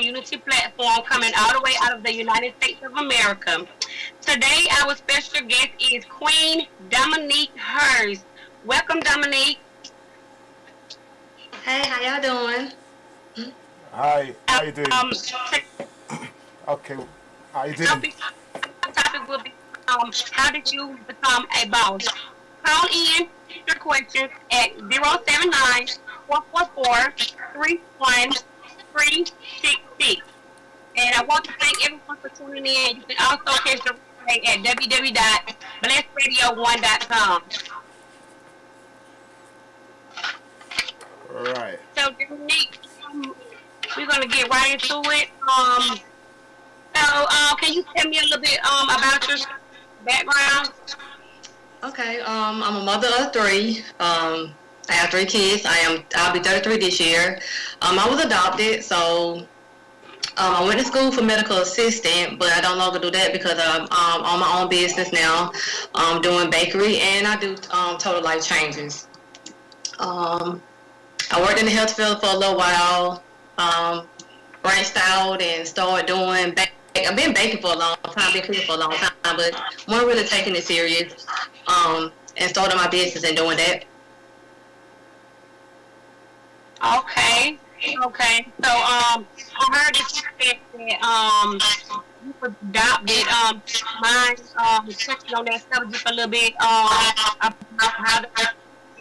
community platform coming all the way out of the United States of America. Today, our special guest is Queen Dominique Hurst. Welcome, Dominique. Hey, how y'all doing? Hi, how you doing? Okay, how you doing? Topic will be how did you become a boss? Call in your questions at 079-444-31366. And I want to thank everyone for tuning in. You can also catch the replay at www.blessradio1.com. All right. So, Dominique, we're going to get right into it. Can you tell me a little bit about your background? Okay, I'm a mother of three. I have 3 kids. I'll be 33 this year. I was adopted, so I went to school for medical assistant, but I don't longer do that because I'm on my own business now. I'm doing bakery and I do total life changes. I worked in the health field for a little while. Branched out and started doing I've been baking for a long time, been cooking for a long time, but weren't really taking it serious. And started my business and doing that. Okay. So I heard that you said that you were adopted. Mind touching on that subject a little bit about how the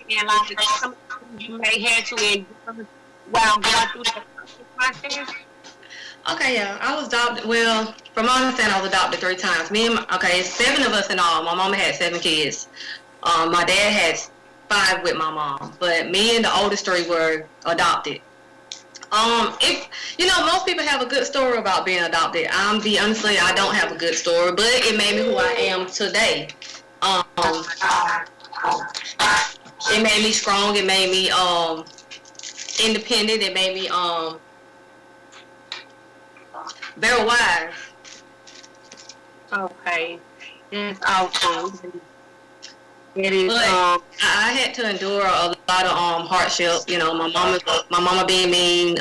and like some things you may have to endure while going through the process. Okay, yeah, I was adopted. Well, from my understanding, I was adopted 3 times. It's 7 of us in all. My mama had 7 kids. My dad had 5 with my mom, but me and the oldest 3 were adopted. Most people have a good story about being adopted. Honestly, I don't have a good story, but it made me who I am today. It made me strong. It made me independent. It made me very wise. Okay, that's awesome. It is. But I had to endure a lot of hardship. My mama being mean.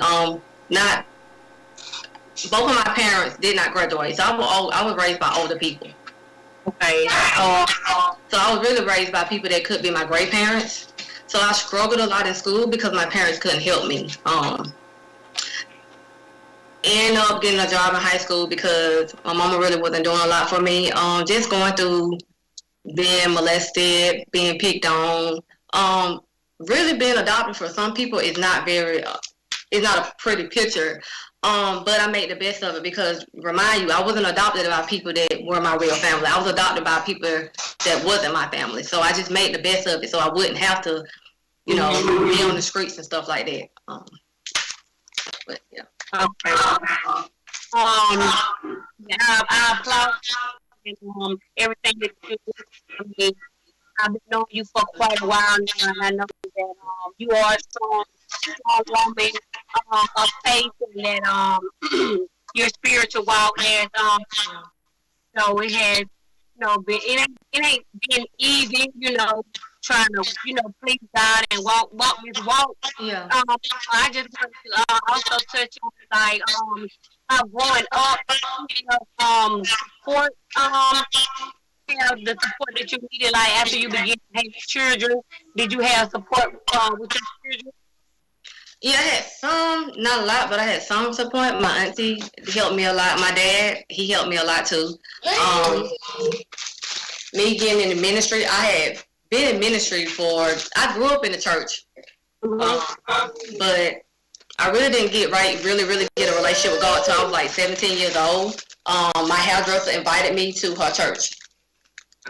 Not both of my parents did not graduate, so I was raised by older people. Okay. So I was really raised by people that could be my great parents. So I struggled a lot in school because my parents couldn't help me. Ended up getting a job in high school because my mama really wasn't doing a lot for me. Just going through being molested, being picked on. Really being adopted for some people is not it's not a pretty picture. But I made the best of it because, remind you, I wasn't adopted by people that were my real family. I was adopted by people that wasn't my family. So I just made the best of it so I wouldn't have to, be on the streets and stuff like that. But yeah. Okay. I applaud you and everything that you do. I mean, I've been knowing you for quite a while now, and I know that you are a strong woman of faith, and that your spiritual walk has so it has been it ain't been easy, trying to please God and walk this walk. Yeah. I just want to also touch on like growing up, support the support that you needed like after you began to have children. Did you have support with your children? Yeah, I had some, not a lot, but I had some support. My auntie helped me a lot. My dad, he helped me a lot too. Me getting in the ministry, I had been in ministry I grew up in the church, but I really didn't really get a relationship with God until I was like 17 years old. My hairdresser invited me to her church.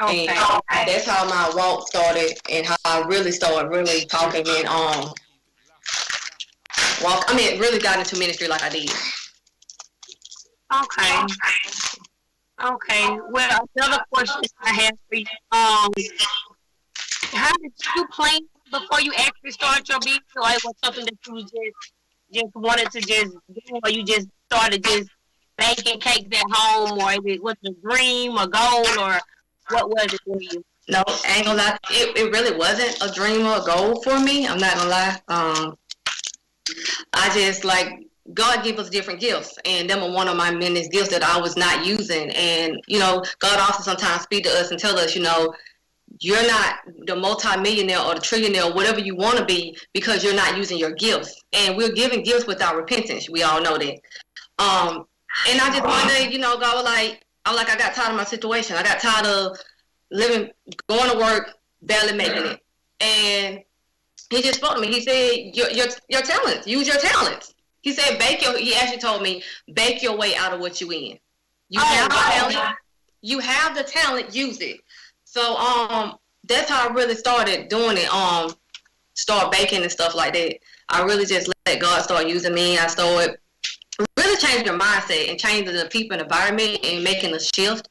Okay. And that's how my walk started and how I really started really talking and really got into ministry like I did. Okay. Well, another question I have for you. How did you plan before you actually started your business, or it was something that you just wanted to just do, or you just started just baking cakes at home, or was it a dream, a goal, or what was it for you? No, I ain't gonna lie. It really wasn't a dream or a goal for me. I'm not gonna lie. I just like God gave us different gifts, and them are one of my many gifts that I was not using. And God also sometimes speak to us and tell us, you're not the multi-millionaire or the trillionaire or whatever you want to be because you're not using your gifts. And we're giving gifts without repentance. We all know that. And I just one day, God was like, I got tired of my situation. I got tired of living, going to work, barely making it. And he just spoke to me. He said, your talents, use your talents. He said, he actually told me, bake your way out of what you in. You have the talent. You have the talent, use it. So that's how I really started doing it. Start baking and stuff like that. I really just let God start using me. I started really changing your mindset and changing the people and environment and making a shift.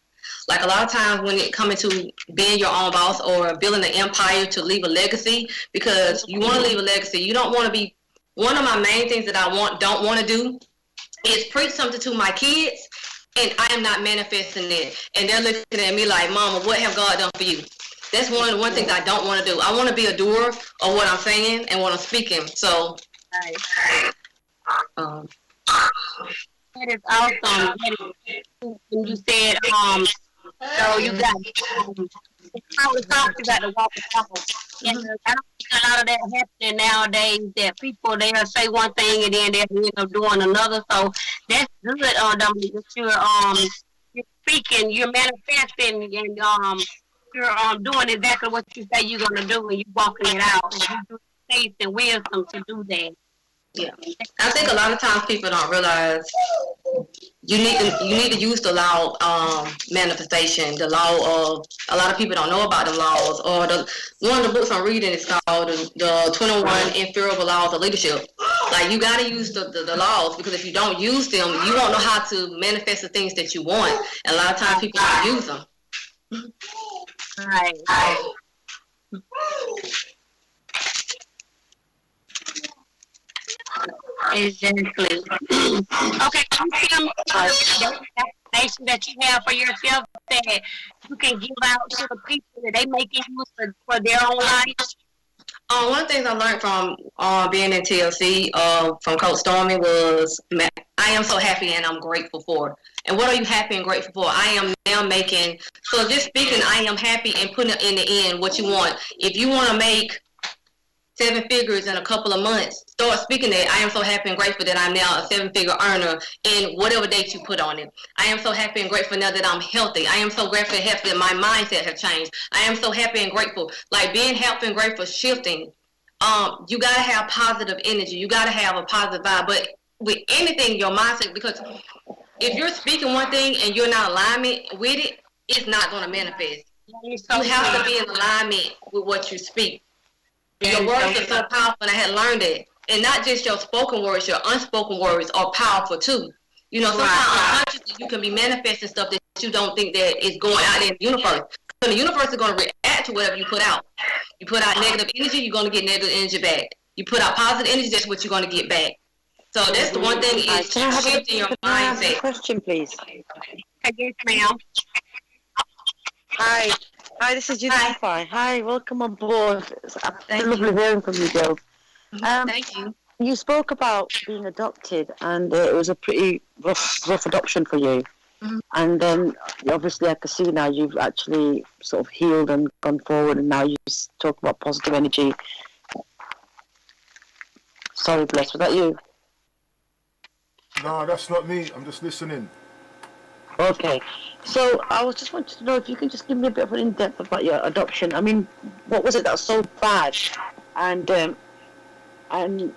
Like a lot of times when it comes to being your own boss or building an empire to leave a legacy, because you want to leave a legacy, you don't want to be. One of my main things that I don't want to do is preach something to my kids, and I am not manifesting it. And they're looking at me like, Mama, what have God done for you? That's one thing I don't want to do. I want to be a doer of what I'm saying and what I'm speaking. So, that is awesome. When you said, so you got you got to walk the walk. And I don't think a lot of that happening nowadays, that people, they'll say one thing and then they'll end up doing another. So that's good, Dominique, that you're speaking, you're manifesting, and you're doing exactly what you say you're gonna do, and you're walking it out. And you do faith and wisdom to do that. Yeah, I think a lot of times people don't realize you need to use the law manifestation. The law of, a lot of people don't know about the laws. Or one of the books I'm reading is called the 21 Infallible Laws of Leadership. Like, you got to use the laws, because if you don't use them, you won't know how to manifest the things that you want. And a lot of times people don't use them. Right. Exactly. Okay, can you tell me information that you have for yourself that you can give out to the people that they make it use for their own life? One of the things I learned from being in TLC from Coach Stormy was, I am so happy and I'm grateful for. And what are you happy and grateful for? I am now making, so just speaking, I am happy and putting in the end what you want. If you want to make 7 figures in a couple of months, start speaking that. I am so happy and grateful that I'm now a 7-figure earner in whatever date you put on it. I am so happy and grateful now that I'm healthy. I am so grateful and happy that my mindset has changed. I am so happy and grateful. Like, being happy and grateful, shifting. You got to have positive energy. You got to have a positive vibe. But with anything, your mindset, because if you're speaking one thing and you're not in alignment with it, it's not going to manifest. You have to be in alignment with what you speak. Your words are so powerful, and I had learned it. And not just your spoken words, your unspoken words are powerful too. Sometimes unconsciously you can be manifesting stuff that you don't think that is going out in the universe. So the universe is going to react to whatever you put out. You put out negative energy, you're going to get negative energy back. You put out positive energy, that's what you're going to get back. So that's the one thing, is shifting your mindset. Can I have a question, please? Yes, ma'am. Hi, this is Untitled. Hi, welcome on board. It's lovely hearing from you, girls. Thank you. You spoke about being adopted, and it was a pretty rough adoption for you. Mm-hmm. And then, obviously, I can see now you've actually sort of healed and gone forward, and now you talk about positive energy. Sorry, Bless, was that you? No, that's not me. I'm just listening. Okay, so I was just wanting to know if you can just give me a bit of an in-depth about your adoption. I mean, what was it that was so bad? And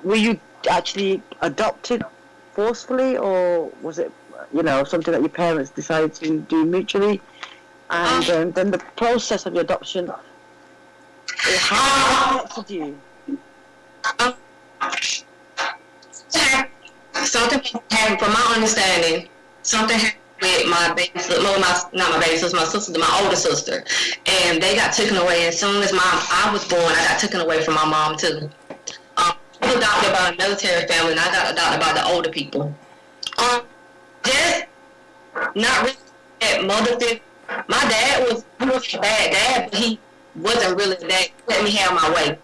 were you actually adopted forcefully, or was it, something that your parents decided to do mutually? And then the process of your adoption, how affected you? Something happened, from my understanding, something happened with my baby sister, not my baby sister, my sister, my older sister, and they got taken away. As soon as I was born, I got taken away from my mom too. I was adopted by a military family, and I got adopted by the older people. Just not really that mother figure. My dad was a bad dad, but he wasn't really that. Let me have my way.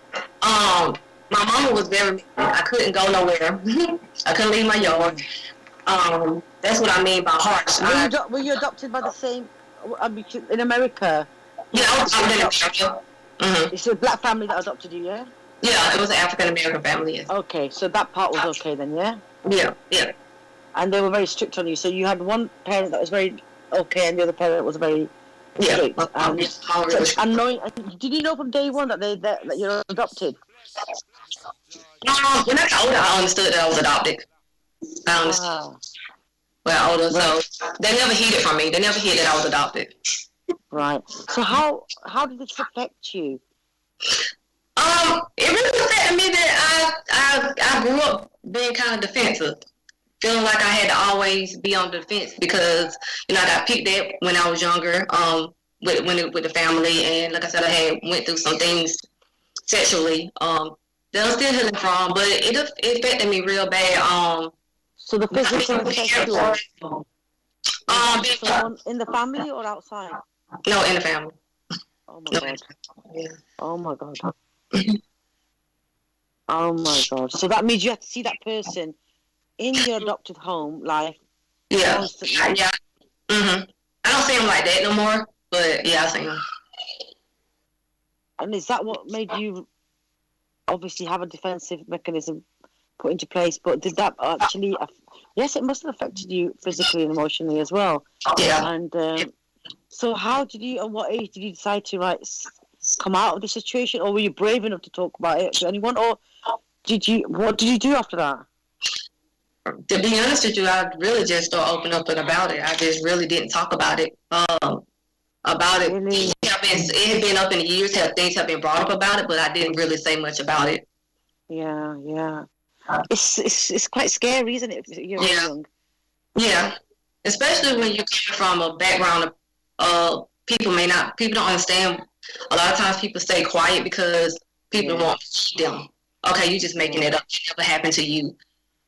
My mama was very mean. I couldn't go nowhere. I couldn't leave my yard. That's what I mean by harsh. Were you adopted by the same? I mean, in America. Yeah, I was adopted in America. Mm-hmm. It's a black family that adopted you, yeah? Yeah, it was an African American family. Yes. Okay, so that part was okay then, yeah? Yeah, yeah. And they were very strict on you. So you had one parent that was very okay, and the other parent was very strict. And knowing, did you know from day one that you're adopted? When I got older, I understood that I was adopted. I understood. Wow. Well, older, so they never hid it from me. They never hid that I was adopted. Right. So how did this affect you? It really affected me that I grew up being kind of defensive, feeling like I had to always be on the defense because I got picked at when I was younger, with the family, and like I said, I had went through some things sexually that I'm still healing from, but it affected me real bad. So the physical and sexual. Someone in the family or outside? No, in the family. Oh my god. Yeah. Oh my god. Oh my god. So that means you have to see that person in your adopted home life. Yeah. Constantly. Yeah. Mhm. I don't see him like that no more, but yeah, I see him. And is that what made you obviously have a defensive mechanism put into place? But did that actually? Yes, it must have affected you physically and emotionally as well. Yeah. And so, how did you? At what age did you decide to come out of the situation, or were you brave enough to talk about it to anyone, or did you? What did you do after that? To be honest with you, I really just started opening up about it. I just really didn't talk about it. About it. Really? It had been up in the years. Things have been brought up about it, but I didn't really say much about it. Yeah, yeah. It's quite scary, isn't it? If you're young. Yeah, especially when you come from a background of people don't understand. A lot of times people stay quiet because people won't believe them. Okay, you just making it up. It never happened to you.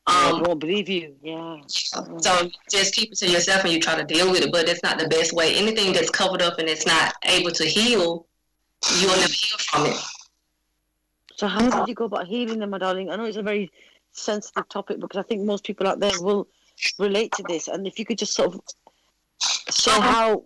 I won't believe you. Yeah. So just keep it to yourself and you try to deal with it, but it's not the best way. Anything that's covered up and it's not able to heal, you will never heal from it. So how did you go about healing them, my darling? I know it's a very sensitive topic because I think most people out there will relate to this. And if you could just sort of share how.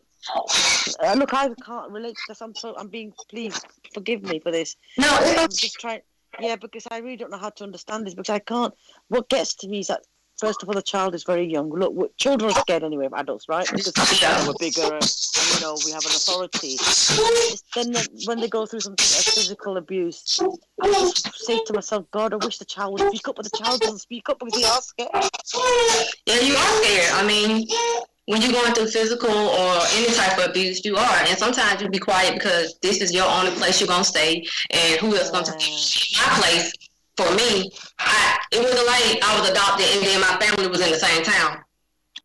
Look, I can't relate to this. Please forgive me for this. No, I'm just trying. Yeah, because I really don't know how to understand this because I can't. What gets to me is that first of all, the child is very young. Look, children are scared anyway of adults, right? Because we're bigger, and we have an authority. Then when they go through something like physical abuse, I just say to myself, God, I wish the child would speak up, but the child doesn't speak up because they are scared. Yeah, you are scared. I mean, when you're going through physical or any type of abuse, you are. And sometimes you be quiet because this is your only place you're going to stay. And who else going to take my place? For me, it wasn't like I was adopted and then my family was in the same town.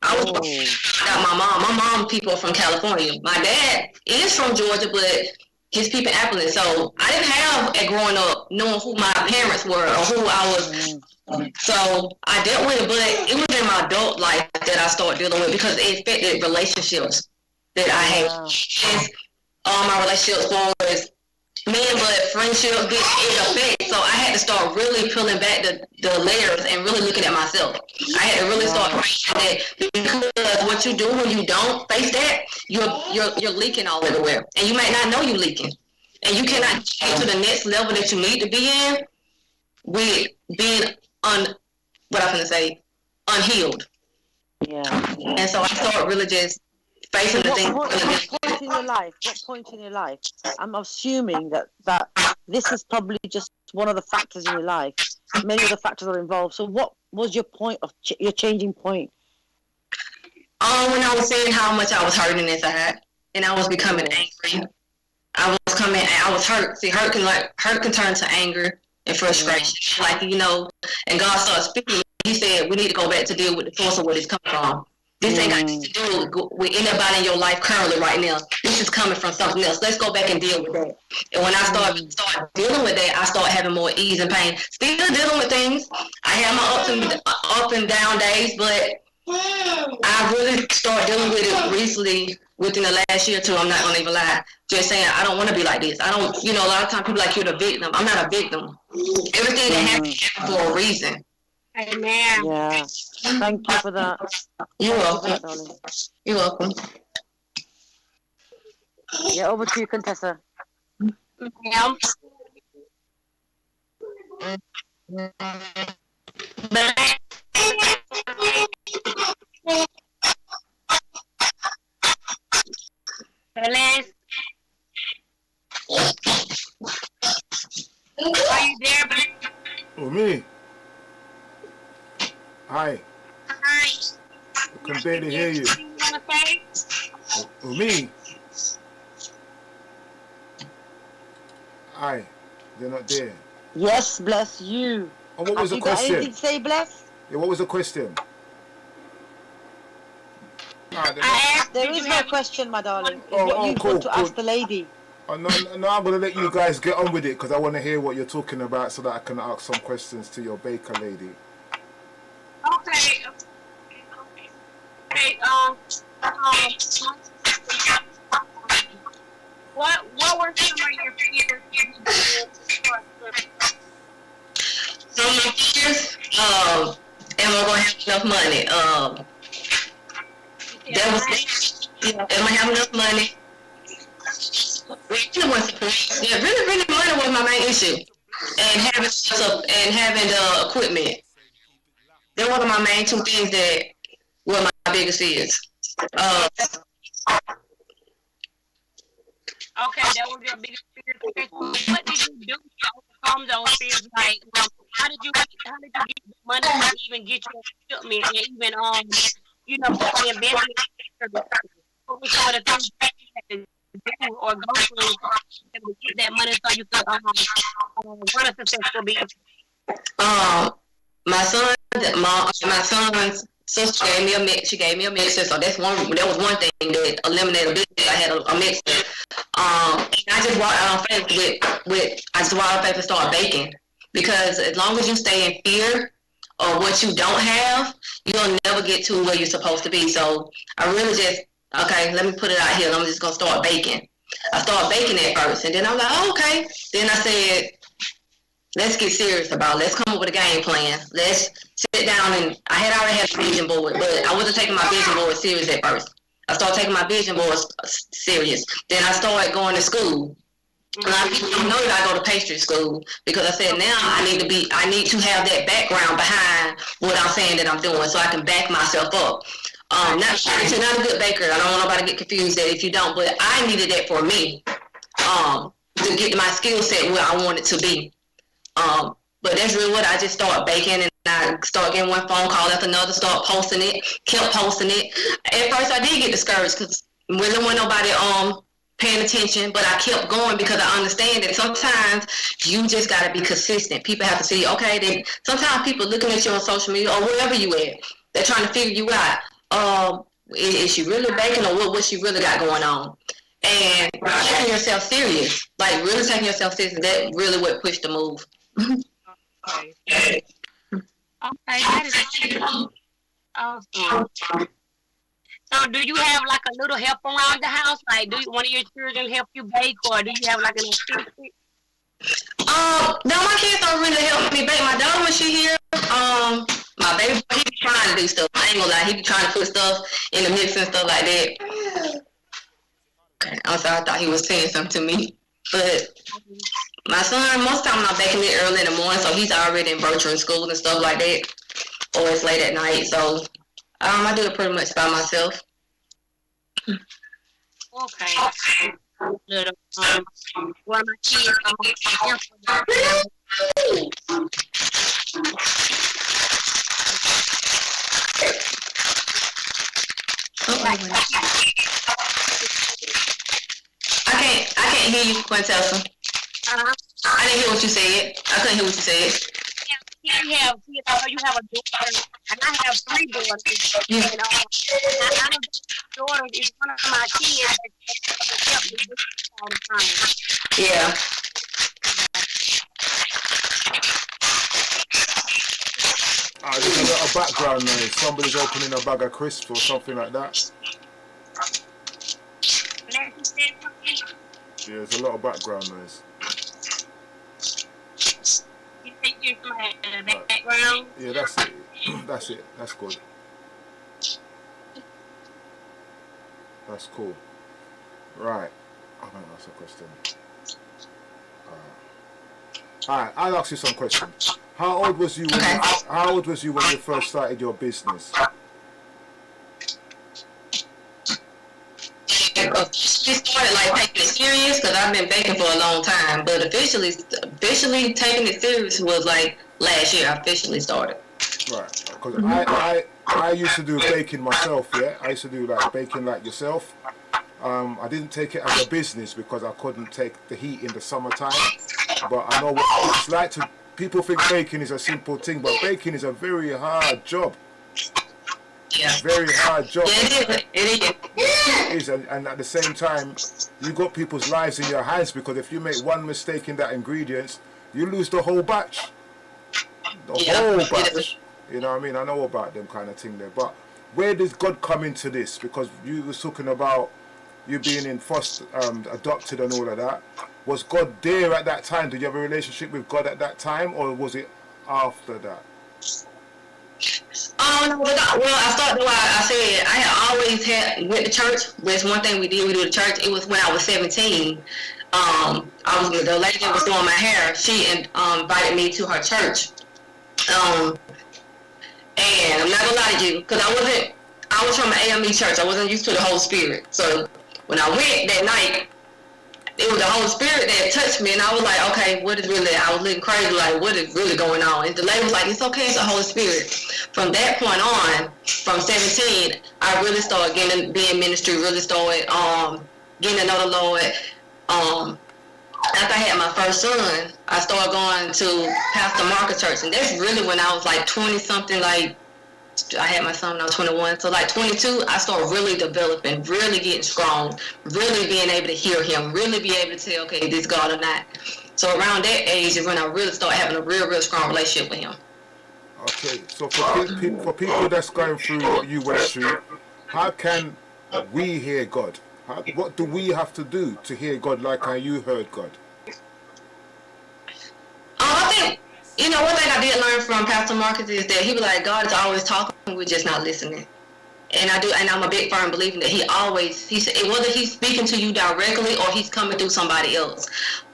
I was got my mom. My mom people are from California. My dad is from Georgia, but his people Appleton. So I didn't have, growing up, knowing who my parents were or who I was. So I dealt with it, but it was in my adult life that I started dealing with because it affected relationships that I had. All my relationships was men, but friendships it affected. So I had to start really peeling back the layers and really looking at myself. I had to really start that because what you do when you don't face that, you're leaking all everywhere, and you might not know you're leaking, and you cannot get to the next level that you need to be in with being unhealed. Yeah. And so I started really just facing the things. What point in your life? I'm assuming that this is probably just one of the factors in your life. Many other factors are involved. So what was your point of your changing point? When I was seeing how much I was hurting inside, and I was becoming angry. I was hurt. See, hurt can turn to anger and frustration. And God started speaking. He said, we need to go back to deal with the source of where it's coming from. This ain't got anything to do with anybody in your life currently right now. This is coming from something else. Let's go back and deal with that. And when I start dealing with that, I start having more ease and pain. Still dealing with things. I have my up and down days, but I really started dealing with it recently within the last year or two. I'm not going to even lie. Just saying, I don't want to be like this. I don't, a lot of times people like you're the victim. I'm not a victim. Everything that happened for a reason. Amen. Yeah. Thank you for that. You're Thank you for welcome. that, darling. You're welcome. Yeah, over to you, Quintessa. Ma'am. Bless. Bless. Are you there, Bless? Oh, me? Hi. Hi. I can barely hear you. Anything you want to say? Oh, me? Hi. They're not there. Yes, bless you. Oh, what was Have the you got anything question? to say, bless? Yeah, what was the question? Ah, they're I not. asked, There did you is no have question, my darling. It's what Oh, you cool, want to cool. ask the lady. Oh, no, I'm going to let you guys get on with it because I want to hear what you're talking about so that I can ask some questions to your baker lady. Okay. Okay. What were some of your fears when you began to start swimming? So my fears, am I gonna have enough money? You That said was money. am I have enough money? Really was really money was my main issue. And having the equipment. They're one of my main two things that were my biggest fears. Okay, that was your biggest fear. Okay, so what did you do to overcome those fears? Like, how did you get the money to even get your equipment and even invest in it? What were some of the things that you had to do or go through to get that money so you could run a successful business? Um, my son's sister gave me a mix. She gave me a mixer, so that was one thing that eliminated a business. I had a mixer. I just walked out on faith I just walked out on faith and started baking because as long as you stay in fear of what you don't have, you'll never get to where you're supposed to be. So I really just let me put it out here. I'm just gonna start baking. I started baking at first, and then I'm like, oh, okay. Then I said, let's get serious about it. Let's come up with a game plan. Let's sit down and I had already had a vision board, but I wasn't taking my vision board serious at first. I started taking my vision board serious. Then I started going to school. A lot of people don't know that I go to pastry school because I said now I need to have that background behind what I'm saying that I'm doing so I can back myself up. Not a good baker. I don't want nobody to get confused that if you don't, but I needed that for me to get my skill set where I want it to be. But that's really what I just started baking and I started getting one phone call after another, started posting it, kept posting it. At first I did get discouraged because really wasn't nobody paying attention, but I kept going because I understand that sometimes you just got to be consistent. People have to see, okay, then sometimes people looking at you on social media or wherever you at, they're trying to figure you out. Is she really baking or what she really got going on? And taking yourself serious, like really taking yourself serious, that really what pushed the move. Okay. Okay, that is awesome. So, do you have like a little help around the house? Like, do one of your children help you bake, or do you have like an assistant? No, my kids don't really help me bake. My daughter, when she here, my baby, he be trying to do stuff. I ain't gonna lie, he be trying to put stuff in the mix and stuff like that. Okay, I'm sorry, I thought he was saying something to me. But my son, most of the time I'm baking it early in the morning, so he's already in virtual school and stuff like that. Or it's late at night, so I do it pretty much by myself. Okay. Little, well, my kids, I can't hear you, Quintessa. I didn't hear what you said. I couldn't hear what you said. You have a daughter, and I have 3 daughters. And I know daughter is one of my kids that help me all the time. Yeah. There's a lot of background noise. Somebody's opening a bag of crisps or something like that. Yeah, There's a lot of background noise. you hear somebody in the background. Yeah, that's it. That's it. That's good. That's cool. Right. I'm gonna ask a question. Alright, I'll ask you some questions. How old was you when Okay. how old was you when you first started your business? She started like taking it serious because I've been baking for a long time, but officially taking it serious was like last year. I officially started. Right. Because I used to do baking myself, yeah? I used to do like baking like yourself. I didn't take it as a business because I couldn't take the heat in the summertime. But I know what it's like to. People think baking is a simple thing, but baking is a very hard job. Yeah. Very hard job. Yeah, it is. And at the same time, you got people's lives in your hands because if you make one mistake in that ingredients, you lose the whole batch. The whole batch. You know what I mean? I know about them kind of thing there. But where does God come into this? Because you was talking about you being in foster, adopted and all of that. Was God there at that time? Did you have a relationship with God at that time, or was it after that? No, well, I started why I said I had always went to church. Which one thing we do to church. It was when I was 17. I was with the lady that was doing my hair. She invited me to her church. And I'm not gonna lie to you, because I was from an AME church. I wasn't used to the Holy Spirit. So when I went that night, it was the Holy Spirit that touched me, and I was like, okay, I was living crazy, like, what is really going on? And the lady was like, it's okay, it's the Holy Spirit. From that point on, from 17, I really started being ministry, really started getting to know the Lord. After I had my first son, I started going to Pastor Marcus Church, and that's really when I was like 20-something, like, I had my son when I was 21, so like 22, I started really developing, really getting strong, really being able to hear him, really be able to tell, okay, this God or not. So around that age is when I really started having a real strong relationship with him. Okay, so for people that's going through what you went through, how can we hear God? What do we have to do to hear God like how you heard God? I think, one thing I did learn from Pastor Marcus is that he was like, God is always talking, we're just not listening. And I'm a big firm believer that he said, whether he's speaking to you directly or he's coming through somebody else.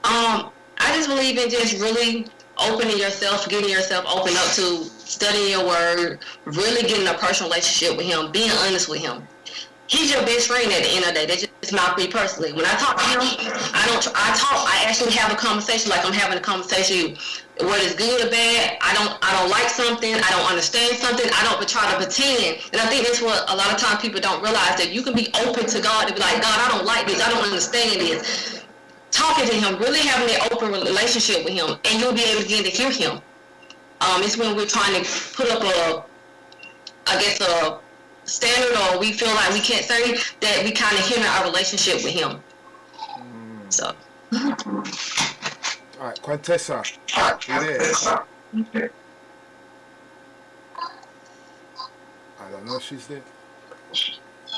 I just believe in just really opening yourself, getting yourself open up to studying your word, really getting a personal relationship with him, being honest with him. He's your best friend at the end of the day. That's just not me personally. When I talk to him, I actually have a conversation like I'm having a conversation. Whether it's good or bad, I don't like something, I don't understand something, I don't try to pretend. And I think that's what a lot of times people don't realize, that you can be open to God and be like, God, I don't like this, I don't understand this. Talking to him, really having an open relationship with him, and you'll be able to begin to hear him. It's when we're trying to put up a standard, or we feel like we can't say that, we kind of hinder our relationship with him. So. All right, Quintessa, you there? I don't know if she's there.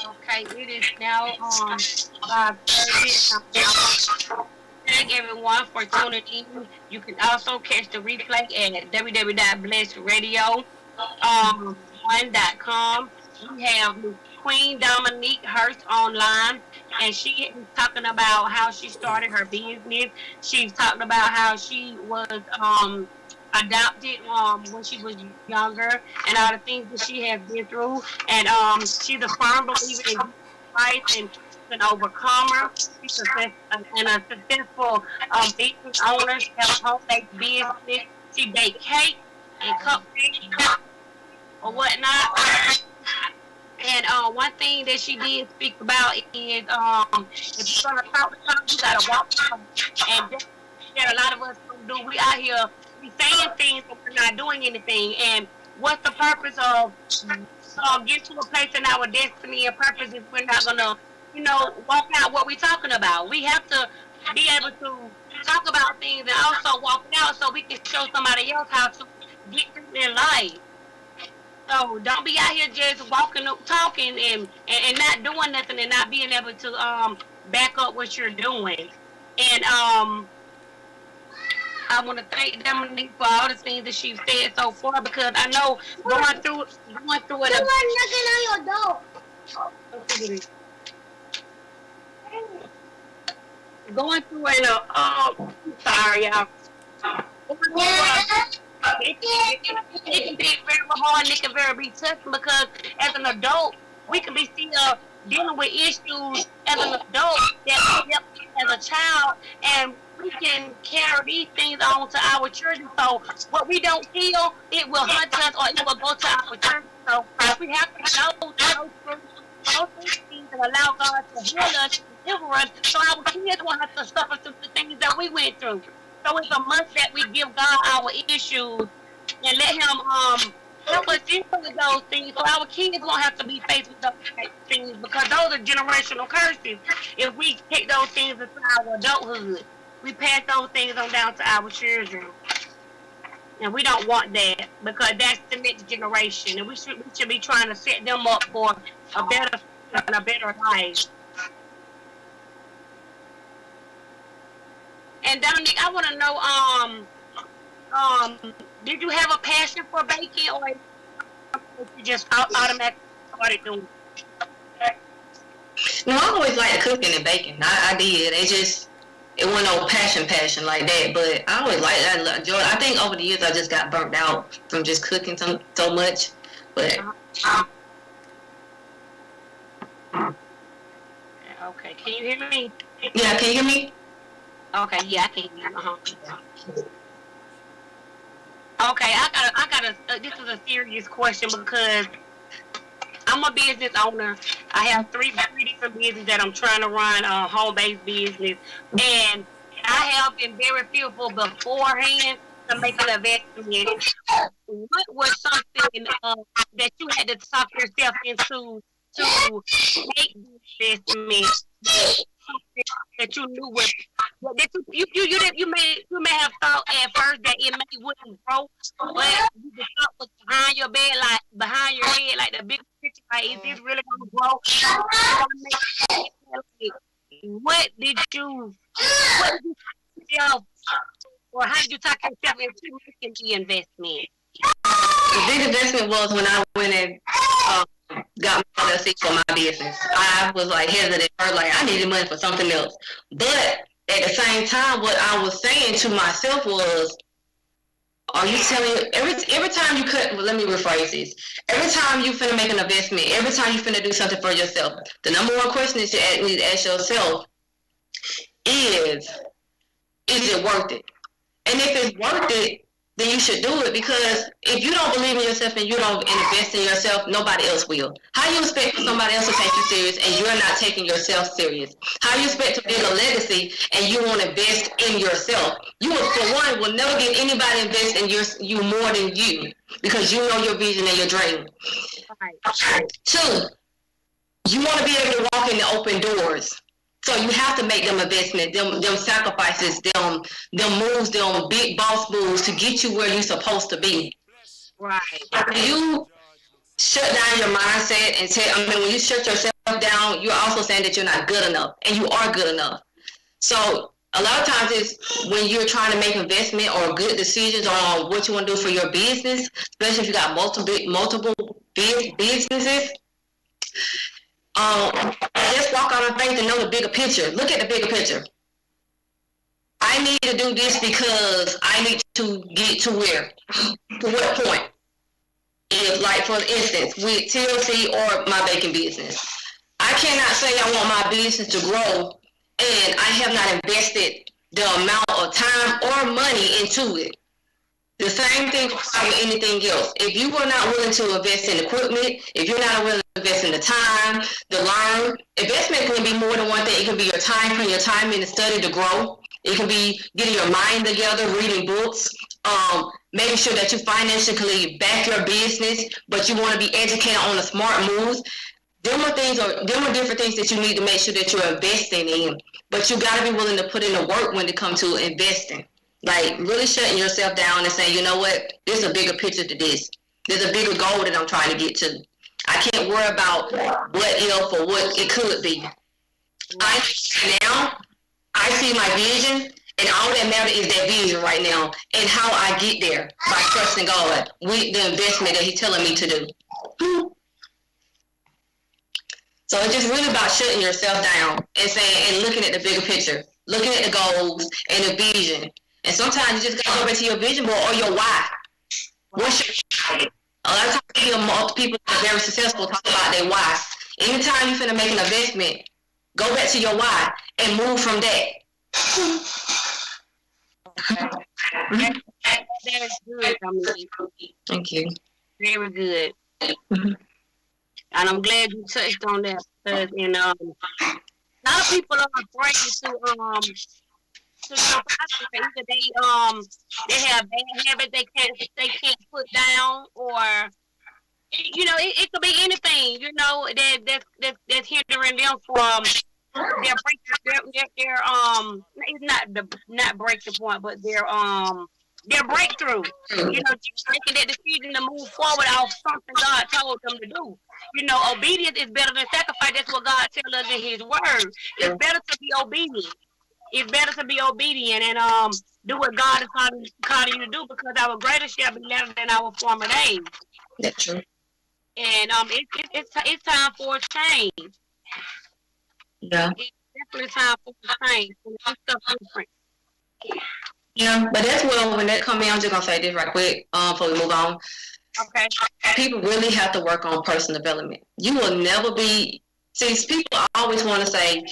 Okay, it is now 5:30. Thank everyone for tuning in. You can also catch the replay at www.blessradio1.com. We have Queen Dominique Hurst online, and she is talking about how she started her business. She's talking about how she was adopted when she was younger, and all the things that she has been through. And she's a firm believer in Christ, and she's an overcomer. She's a successful business owner. She has a home-based business. She bakes cake and cupcakes or whatnot. And one thing that she did speak about is if you're gonna talk to someone, you gotta walk to them. And that a lot of us don't do. We out here, we saying things, but we're not doing anything. And what's the purpose of get to a place in our destiny and purpose if we're not gonna, walk out what we're talking about? We have to be able to talk about things and also walk it out so we can show somebody else how to get through their life. So don't be out here just walking up, talking and not doing nothing and not being able to back up what you're doing. And I want to thank Dominique for all the things that she's said so far because I know going through it. Going through it. Sorry, y'all. Going through it can be very hard and it can very be tough because as an adult, we can be still dealing with issues as an adult that we dealt as a child, and we can carry these things on to our children. So what we don't feel, it will hunt us or it will go to our children. So we have to go through these things and allow God to heal us and deliver us so our kids won't have to suffer through the things that we went through. So it's a must that we give God our issues and let Him help us deal with those things so our kids won't have to be faced with those things because those are generational curses. If we take those things into our adulthood, we pass those things on down to our children. And we don't want that because that's the next generation. And we should be trying to set them up for a better and a better life. And Dominique, I want to know, did you have a passion for baking or you just automatically started doing it? No, I always liked cooking and baking. I did. It wasn't no passion like that, but I always liked that. I think over the years I just got burnt out from just cooking so much. But okay, can you hear me? Yeah, can you hear me? Okay, yeah, I can hear you. Okay, I gotta. This is a serious question because I'm a business owner. I have three different businesses that I'm trying to run, home-based business, and I have been very fearful beforehand to make an investment. What was something that you had to talk yourself into to make this investment? That you knew was that you may have thought at first that it may wouldn't grow, but you just thought was behind your head, like the big picture, like is this really gonna grow? What did you yourself, or how did you talk yourself into making the investment? The big investment was when I went and got my LLC for my business. I was like hesitant, like I needed money for something else. But at the same time, what I was saying to myself was, are you telling every time you cut? Well, let me rephrase this. Every time you finna make an investment, every time you finna do something for yourself, the number one question that you need to ask yourself is it worth it? And if it's worth it, then you should do it, because if you don't believe in yourself and you don't invest in yourself, nobody else will. How you expect for somebody else to take you serious and you're not taking yourself serious? How you expect to build a legacy and you won't invest in yourself? You, for one, will never get anybody invest in you more than you, because you know your vision and your dream. Right. Two, you want to be able to walk in the open doors. So you have to make them investment, them sacrifices, them moves, them big boss moves to get you where you're supposed to be. Right. When you shut down your mindset and when you shut yourself down, you're also saying that you're not good enough, and you are good enough. So a lot of times it's when you're trying to make investment or good decisions on what you want to do for your business, especially if you got multiple businesses. Just walk out on faith and know the bigger picture. Look at the bigger picture. I need to do this because I need to get to where? To what point? If, like, for instance, with TLC or my baking business, I cannot say I want my business to grow and I have not invested the amount of time or money into it. The same thing with anything else. If you are not willing to invest in equipment, if you're not willing to invest in the time, to learn, investment can be more than one thing. It can be your time in the study to grow. It can be getting your mind together, reading books, making sure that you financially back your business, but you want to be educated on the smart moves. Them are different things that you need to make sure that you're investing in. But you got to be willing to put in the work when it comes to investing. Like really shutting yourself down and saying, you know what, there's a bigger picture to this. There's a bigger goal that I'm trying to get to. I can't worry about what if or what it could be. I see my vision And all that matter is that vision right now and how I get there by trusting God with the investment that He's telling me to do. So it's just really about shutting yourself down and saying and looking at the bigger picture, looking at the goals and the vision. And sometimes you just gotta go back to your vision board or your why. What's your why? A lot of times you hear most people that are very successful talk about their why. Anytime you're finna make an investment, go back to your why and move from that. Okay. That's good, Dominique. Thank you. Very good. And I'm glad you touched on that because a lot of people are afraid to either they have bad habits they can't put down, or it could be anything that's hindering them from their it's not break the point, but their breakthrough. Making that decision to move forward off something God told them to do. Obedience is better than sacrifice. That's what God tells us in His Word. It's better to be obedient. It's better to be obedient and do what God is calling you to do, because our greater shall be better than our former days. That's true. And it's time for a change. Yeah. It's definitely time for a change. It's stuff different. Yeah, but that's when that come in, I'm just gonna say this right quick before we move on. Okay. People really have to work on personal development. You will never be. See, people always want to say,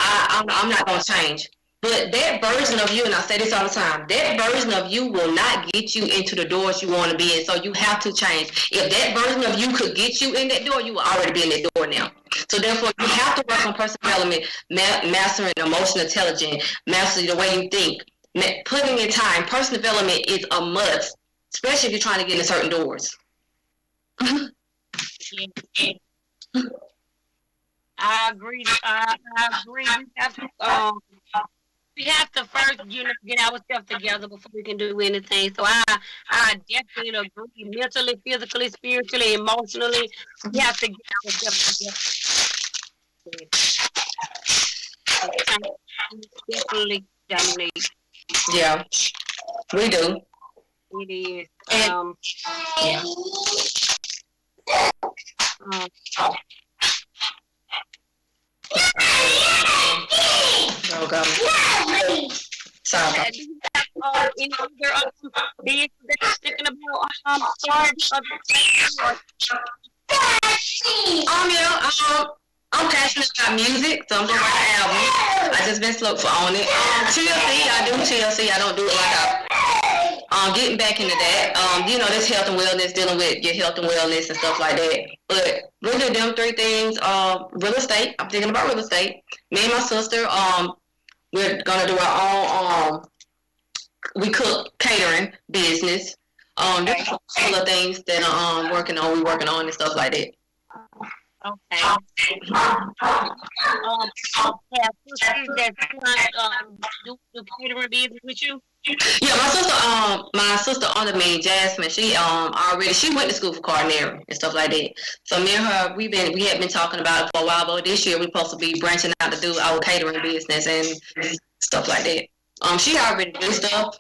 I'm not gonna change. But that version of you, and I say this all the time, that version of you will not get you into the doors you want to be in. So you have to change. If that version of you could get you in that door, you will already be in that door now. So therefore, you have to work on personal development, mastering emotional intelligence, mastering the way you think, putting in time. Personal development is a must, especially if you're trying to get into certain doors. I agree. I agree. We have to first, get ourselves together before we can do anything. So I definitely agree. Mentally, physically, spiritually, emotionally, we have to get ourselves together. Definitely, Dominique. Yeah, we do. It is. Yeah. Oh God. Sorry. Do you have any other business that you're thinking about starting? I'm passionate about music, so I'm doing my album. I just been slow on it. TLC, I do TLC. I don't do it like getting back into that. This health and wellness, dealing with your health and wellness and stuff like that. But really, them three things. Real estate. I'm thinking about real estate. Me and my sister. We're gonna do our own. We cook catering business. There's a couple of things that I'm working on. We're working on and stuff like that. Okay. Have sisters that do catering business with you? Yeah, my sister under me, Jasmine, she went to school for culinary and stuff like that. So me and her, we had been talking about it for a while, but this year we're supposed to be branching out to do our catering business and stuff like that. She already do stuff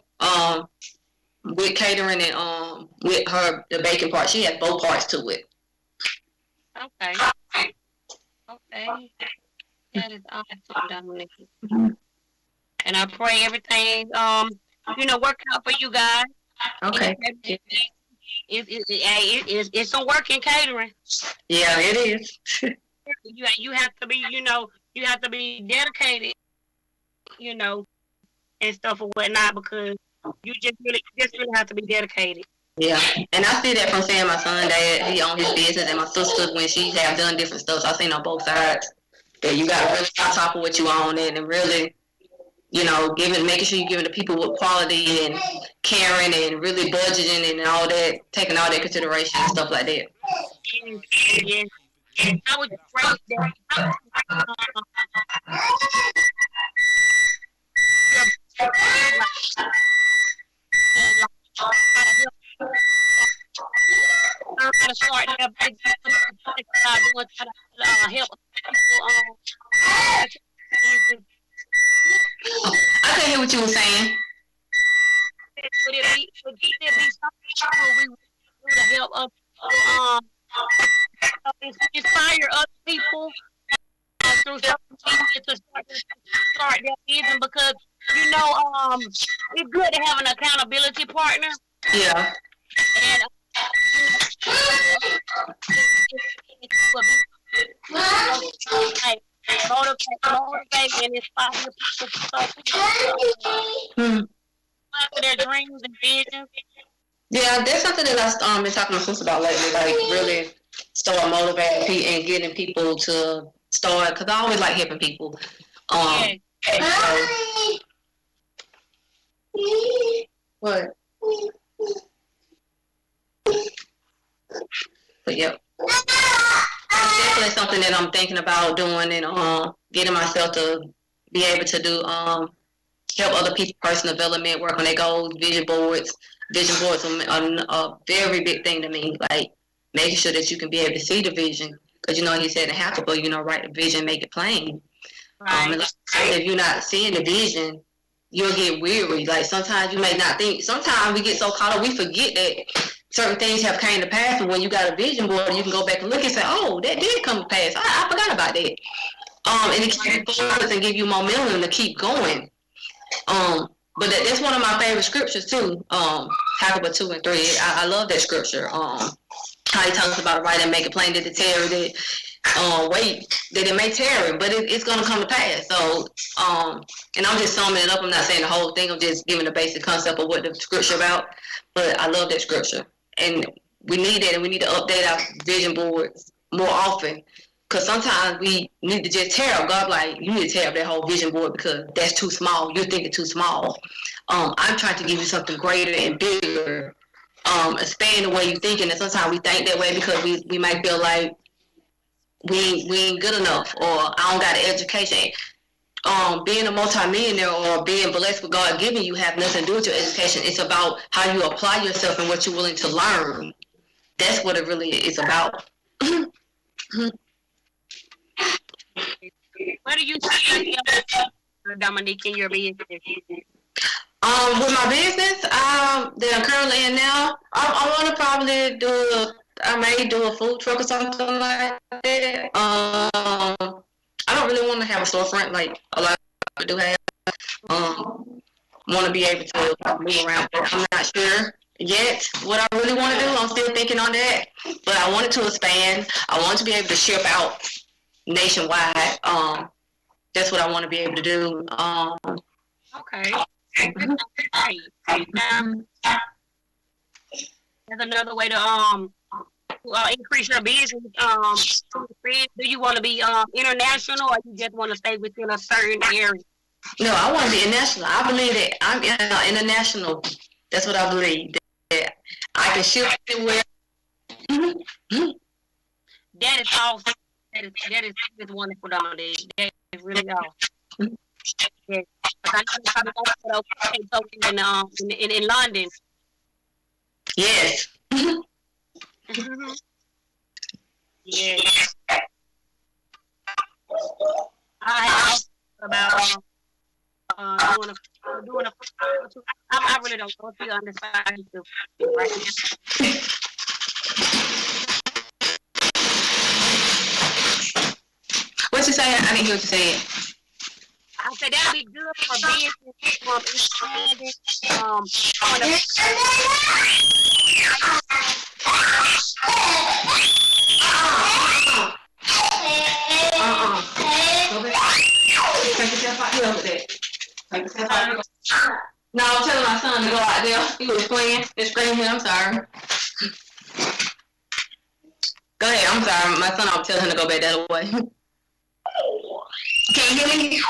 with catering and with her the baking part. She has both parts to it. Okay. That is awesome, Dominique. And I pray everything work out for you guys. Okay. It's some work in catering. Yeah, it is. You have to be, you have to be dedicated, and stuff or whatnot, because you just really have to be dedicated. Yeah, and I see that from saying my son dad, he own his business, and my sister when she have done different stuff. So I've seen on both sides that you got to really on top of what you own and really, making sure you're giving the people with quality and caring and really budgeting and all that, taking all that consideration and stuff like that. Yes. I would pray that. I'm going to start to help people I couldn't hear what you were saying. Would it be something we would do to help us inspire other people through social media to start their business? Because it's good to have an accountability partner, Yeah. and like motivate and inspire people to start their dreams and visions. Yeah, that's something that I've been talking to Sis about lately, like really start motivating and getting people to start, because I always like helping people. Yeah. So, what? But yep. It's definitely something that I'm thinking about doing and getting myself to be able to do help other people personal development, work on their goals, vision boards. Vision boards are a very big thing to me. Like making sure that you can be able to see the vision, because he said in Hackable, write the vision, make it plain. Right. And if you're not seeing the vision, you'll get weary. Like sometimes you may not think. Sometimes we get so caught up, we forget that certain things have came to pass. And when you got a vision board, you can go back and look and say, "Oh, that did come to pass. I forgot about that." And it keeps you focused and give you momentum to keep going. But that's one of my favorite scriptures too. Habakkuk 2 and 3. I love that scripture. How he talks about right and make it plain that the terror that wait that it may tarry, but it's gonna come to pass. So and I'm just summing it up. I'm not saying the whole thing. I'm just giving the basic concept of what the scripture about. But I love that scripture, and we need that, and we need to update our vision boards more often. Because sometimes we need to just tear up. God, like, you need to tear up that whole vision board because that's too small. You're thinking too small. I'm trying to give you something greater and bigger. Expand the way you're thinking. And sometimes we think that way because we might feel like we ain't good enough, or I don't got an education. Being a multimillionaire or being blessed with God giving you have nothing to do with your education. It's about how you apply yourself and what you're willing to learn. That's what it really is about. Where do you see yourself, Dominique, in your business? With my business that I'm currently in now, I want to probably I may do a food truck or something like that. I don't really want to have a storefront like a lot of people do have. Want to be able to move around, but I'm not sure yet what I really want to do. I'm still thinking on that, but I wanted to expand. I want to be able to ship out nationwide. That's what I want to be able to do. Okay. That's another way to increase your business. Do you want to be international, or you just want to stay within a certain area? No, I want to be international. I believe that I'm international. That's what I believe. That I can ship anywhere. That is awesome. That is wonderful, Dominique. That is really awesome. Yes. I know in London. Yes. Yes. I about doing a I really don't know if you understand right now. What you saying? I didn't hear what you said. I said that'd be good for business, No, I'm telling my son to go out there. He was playing and screaming. I'm sorry. Go ahead. I'm sorry. My son, I'll tell him to go back that way. Can you hear me?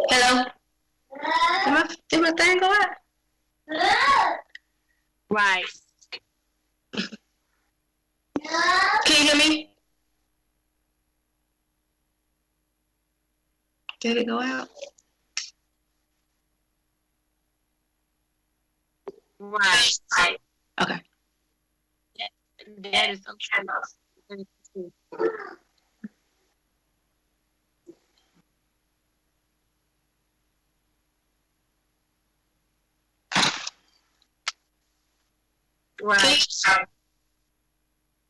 Hello? Did my thing go out? right. Can you hear me? Did it go out? Right. Okay. That is so true. Right.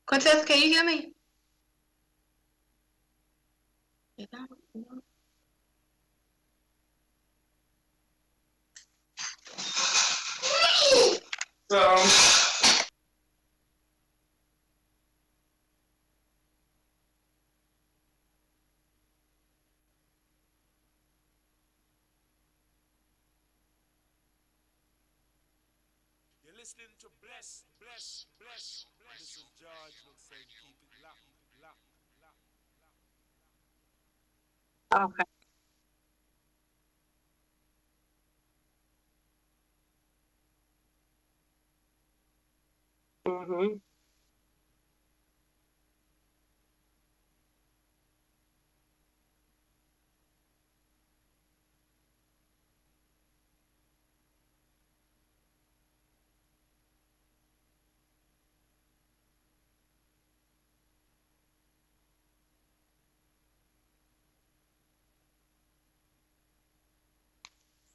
Quintessa, can you hear me? So. You're listening to Bless. This is George saying keep it locked. Okay. Mhm.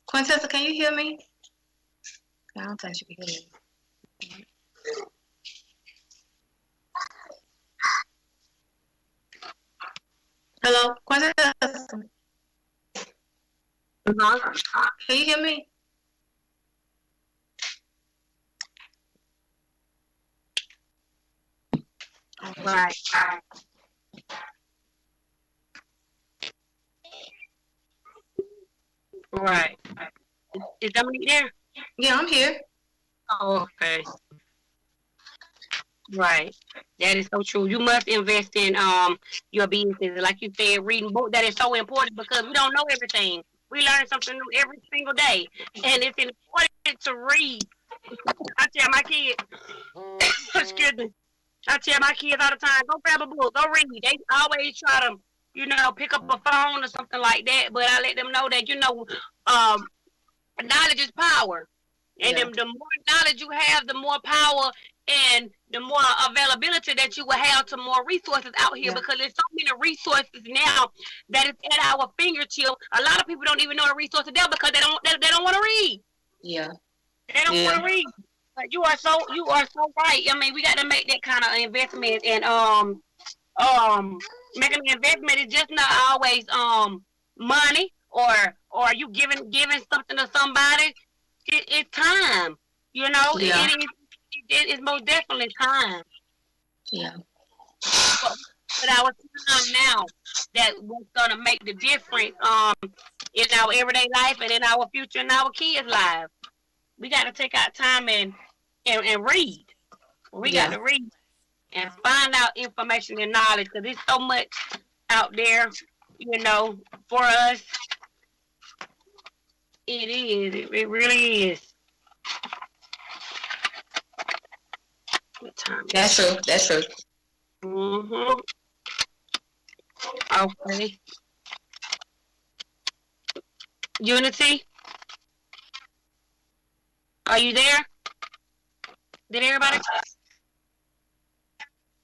Quintessa, can you hear me? I don't think she can hear me. Hello, Quintessa. Can you hear me? Right. Right. Is Dominique there? Yeah, I'm here. Oh, okay. Right. That is so true. You must invest in your business. Like you said, reading books, that is so important because we don't know everything. We learn something new every single day. And it's important to read. I tell my kids, excuse me, I tell my kids all the time, go grab a book, go read. They always try to, pick up a phone or something like that. But I let them know that, um, knowledge is power. And Yeah. the more knowledge you have, the more power and the more availability that you will have to more resources out here, Yeah. because there's so many resources now that is at our fingertip. A lot of people don't even know the resources there because they don't want to read. Yeah. They don't want to read. But you are so right. I mean, we got to make that kind of investment, and making an investment is just not always money or you giving something to somebody. It's time. Yeah. It is most definitely time. Yeah. But our time now, that what's gonna make the difference in our everyday life and in our future and our kids' lives. We got to take out time and read. We got to read and find out information and knowledge, because there's so much out there, for us. It is. It really is. What time? That's true. That's true. Mm-hmm. Okay. Unity, are you there? Did everybody?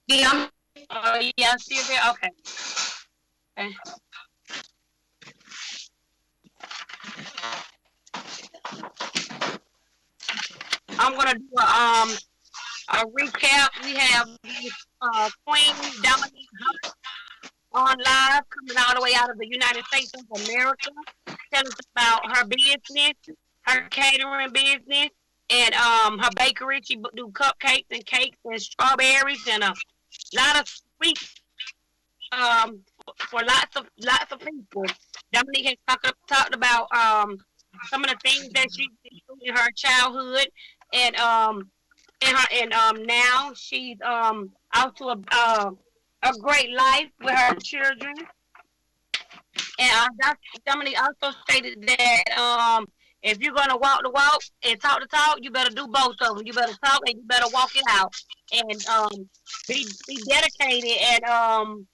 Yeah. Oh, yeah, I'm still there. Okay. Okay. I'm gonna do a recap. We have Queen Dominique Hurst on live, coming all the way out of the United States of America. Tell us about her business, her catering business, and her bakery. She do cupcakes and cakes and strawberries and a lot of sweets for lots of people. Dominique has talked about some of the things that she did in her childhood, and now she's out to a great life with her children. And Dominique also stated that if you're gonna walk the walk and talk the talk, you better do both of them. You better talk and you better walk it out, and be dedicated and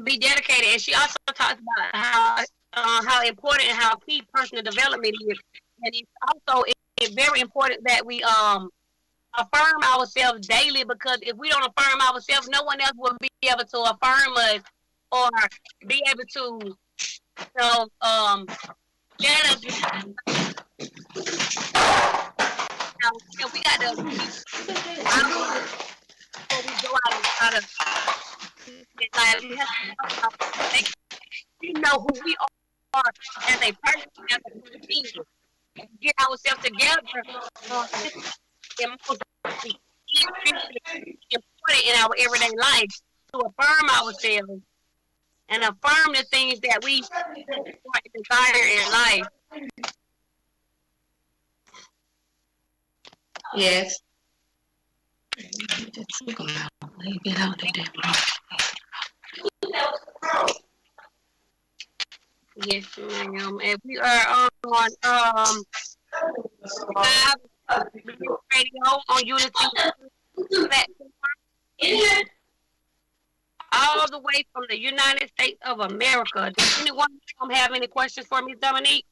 be dedicated. And she also talks about how important and how key personal development is, and it's also it's very important that we affirm ourselves daily, because if we don't affirm ourselves, no one else will be able to affirm us or be able to tell us Yeah, we got to be out before we go out and try to life. We have to make we know who we are as a person, as a individual. Get ourselves together. This is most important in our everyday life to affirm ourselves and affirm the things that we desire in life. Yes. Yes, ma'am. And we are on live radio on Unity platform all the way from the United States of America. Does anyone have any questions for me, Dominique?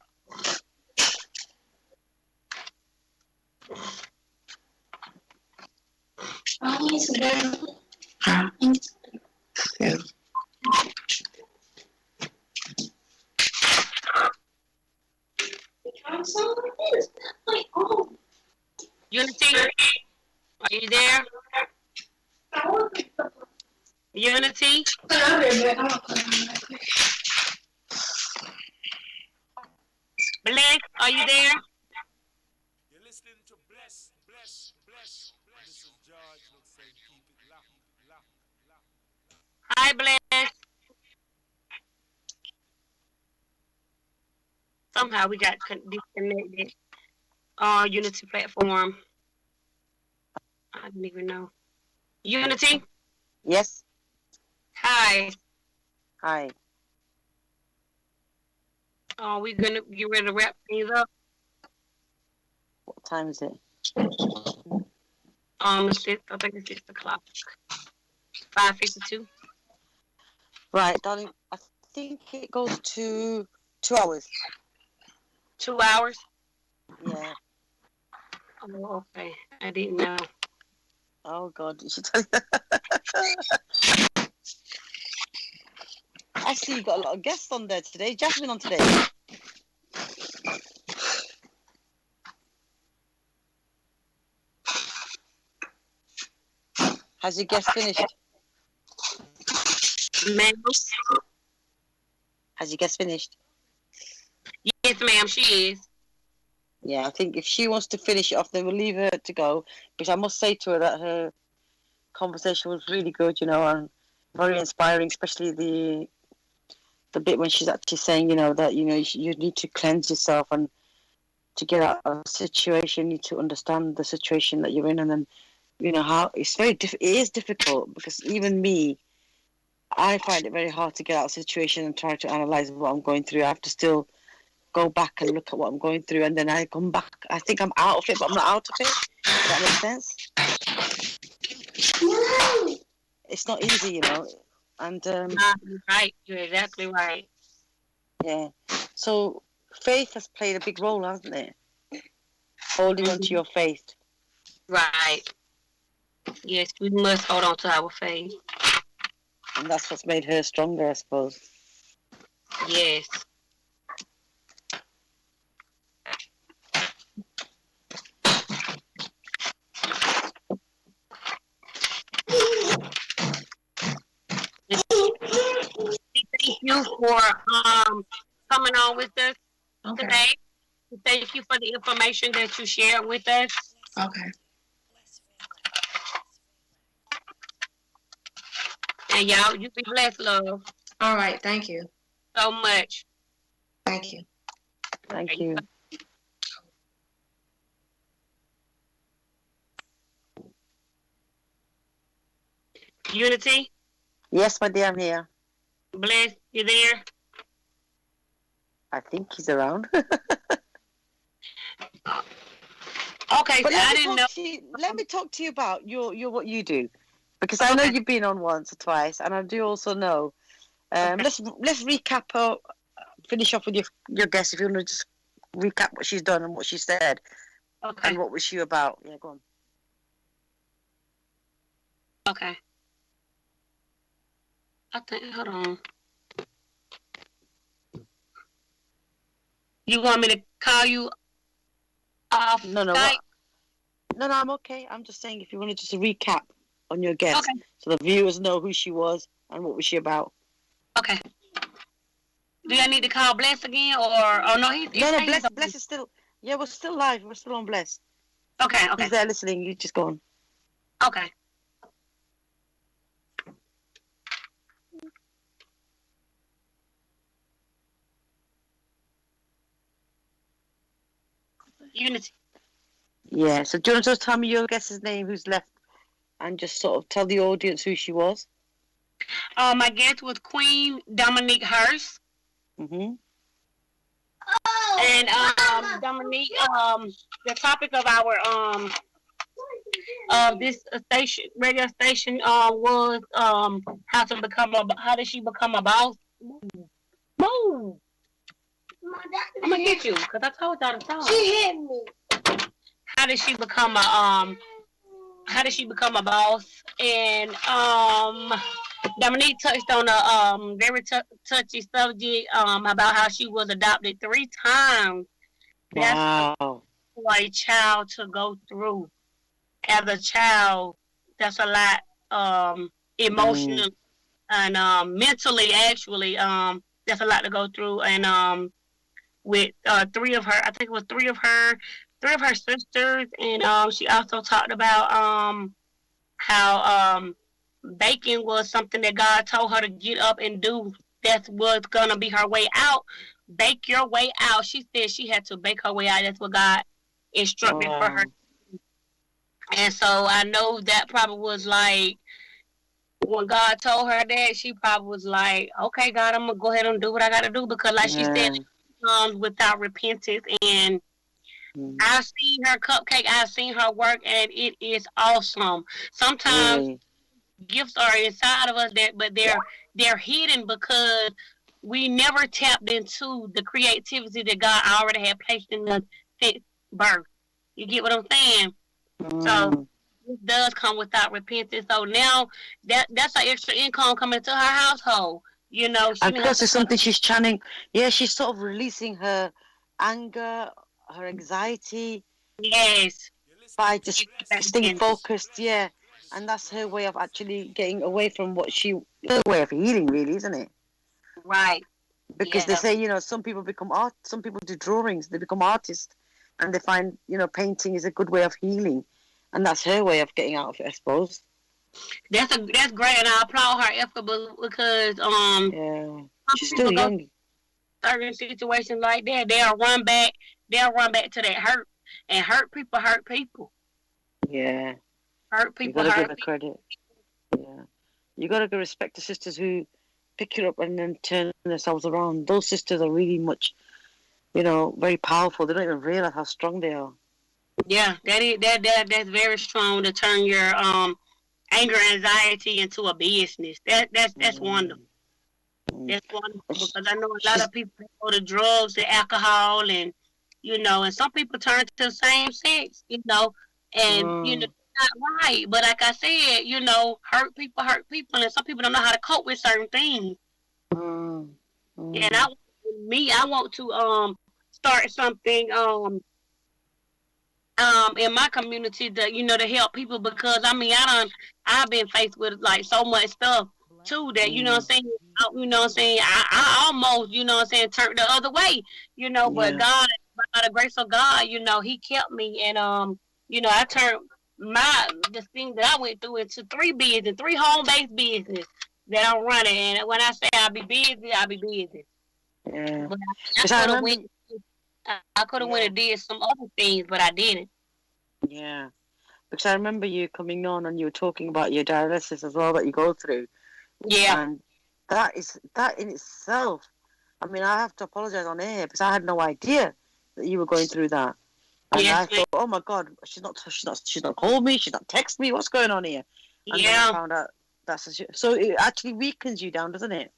Unity, are you there? Unity? Bless, are you there? You're listening to Bless. This is George would say, keep it locked. Hi, Bless. Somehow we got disconnected. Unity platform. I didn't even know. Unity? Yes. Hi. Hi. We're gonna get ready to wrap things up. What time is it? I think it's 6 o'clock. 5:52. Right, darling. I think it goes to 2 hours. 2 hours. Yeah. Oh, okay. I didn't know. Oh God, you should tell you. I see you got a lot of guests on there today. Jasmine on today. Has your guest finished? Ma'am? Has your guest finished? Yes, ma'am, she is. Yeah, I think if she wants to finish it off, then we'll leave her to go. Because I must say to her that her conversation was really good, and very inspiring, especially the bit when she's actually saying, that you need to cleanse yourself, and to get out of a situation, you need to understand the situation that you're in, and then how it's it is difficult, because even me, I find it very hard to get out of a situation and try to analyze what I'm going through. I have to still go back and look at what I'm going through, and then I come back. I think I'm out of it, but I'm not out of it. Does that make sense? It's not easy, and You're right. You're exactly right. yeah. So faith has played a big role, hasn't it? Holding on to your faith. Right. Yes, we must hold on to our faith. And that's what's made her stronger, I suppose. Yes. Thank you for coming on with us today. Thank you for the information that you shared with us. Okay. And y'all, you be blessed, love. All right. Thank you. So much. Thank you. Thank you. Unity? Yes, my dear, I'm here. Bless, you there? I think he's around. Okay, But so I didn't know. let me talk to you about your what you do, because I know you've been on once or twice, and I do also know. Let's recap or finish off with your guest, if you want to just recap what she's done and what she said, Okay. and what was she about. Yeah, go on. Okay. Hold on. You want me to call you off No. Skype? No, I'm okay. I'm just saying if you want to just recap on your guest, Okay. so the viewers know who she was and what was she about. Okay. Do I need to call Bless again, or oh no, he's No, he's on. Bless is still. Yeah, we're still live. We're still on Bless. Okay. He's Okay. there listening. You just go on. Okay. Unity. Yeah. So do you want to just tell me your guest's name, who's left, and just sort of tell the audience who she was? My guest was Queen Dominique Hurst, Mm-hmm. and Dominique. The topic of our this station radio station was how did she become a boss? Move. I'm gonna get you because I told y'all to talk. She hit me. How did she become a How did she become a boss? And Dominique touched on a very touchy subject about how she was adopted 3 times. That's Wow. for a child to go through. As a child, that's a lot emotional and mentally. Actually, that's a lot to go through. And with 3 of her, I think it was 3 of her sisters, and she also talked about how baking was something that God told her to get up and do. That was gonna be her way out. Bake your way out. She said she had to bake her way out. That's what God instructed for her. And so I know that probably was like when God told her that, she probably was like, "Okay, God, I'm gonna go ahead and do what I gotta do," because, like she said, it comes without repentance. And I've seen her cupcake. I've seen her work, and it is awesome. Sometimes gifts are inside of us but they're hidden because we never tapped into the creativity that God already had placed in us since birth. You get what I'm saying? So it does come without repentance. So now that's an extra income coming to her household. You know, and plus it's something she's channeling. Yeah, she's sort of releasing her anger, her anxiety. Yes. By just staying focused, yeah. And that's her way of actually getting away from her way of healing, really, isn't it? Right. Because they say, some people become some people do drawings, they become artists, and they find, painting is a good way of healing. And that's her way of getting out of it, I suppose. That's great, and I applaud her effort because yeah, she's still young. Certain situations like that, they'll run back to that hurt, and hurt people. Yeah. Hurt people. You gotta give her credit. Yeah. You gotta give respect to sisters who pick you up and then turn themselves around. Those sisters are really much, very powerful. They don't even realize how strong they are. Yeah, that's very strong to turn your anger, anxiety into a business. That's wonderful. That's wonderful because I know a lot of people go to drugs and alcohol, and and some people turn to the same sex, and not right. But like I said, hurt people, and some people don't know how to cope with certain things. And I want to start something in my community to help people, because I've been faced with like so much stuff too that I almost turned the other way, but God, by the grace of God, he kept me, and I turned the thing that I went through into 3 home-based business that I'm running. And when I say I'll be busy, I'll be busy. Yeah. But I could have went and did some other things, but I didn't. Yeah, because I remember you coming on and you were talking about your dialysis as well that you go through. Yeah. And that in itself, I mean, I have to apologize on air because I had no idea that you were going through that. And I thought, oh my God, she's not called me, she's not texted me. What's going on here? And then I found out so it actually weakens you down, doesn't it?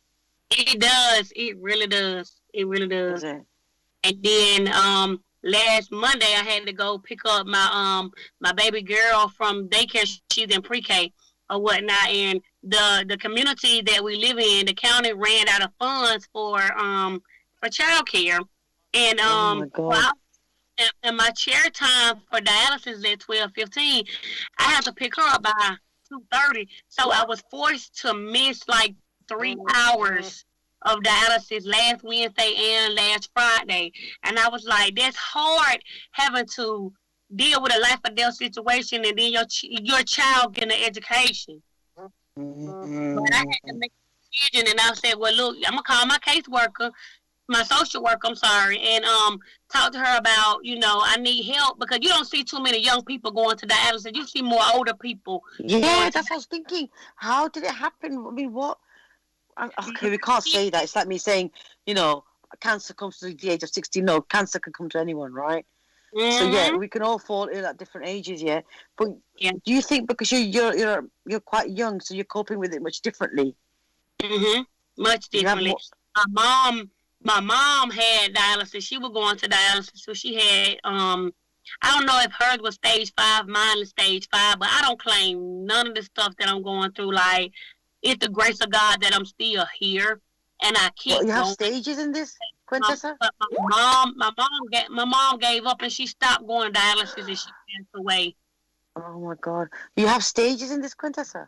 It does. It really does. It really does. Does it? And then last Monday I had to go pick up my baby girl from daycare. She's in pre-K or whatnot, and the community that we live in, the county ran out of funds for childcare, and oh my God. and my chair time for dialysis is at 12:15. I have to pick her up by 2:30, so I was forced to miss like 3 hours of dialysis last Wednesday and last Friday, and I was like, that's hard having to deal with a life or death situation, and then your child getting an education. But I had to make a decision, and I said, well, look, I'm gonna call my caseworker, my social worker, I'm sorry, and talk to her about, I need help because you don't see too many young people going to dialysis. You see more older people. Yeah, that's what I was thinking. How did it happen? I mean, what? Okay, we can't say that. It's like me saying, cancer comes to the age of 60. No, cancer can come to anyone, right? Mm-hmm. So yeah, we can all fall ill at different ages, yeah. But yeah. Do you think because you're quite young, so you're coping with it much differently? Mm-hmm. Much differently. My mom had dialysis. She was going to dialysis, so she had I don't know if hers was stage 5, mine is stage 5, but I don't claim none of the stuff that I'm going through. Like, it's the grace of God that I'm still here, and I keep Well, you have going. stages in this, Quintessa? But my mom gave up, and she stopped going dialysis, and she passed away. Oh my God, you have stages in this, Quintessa?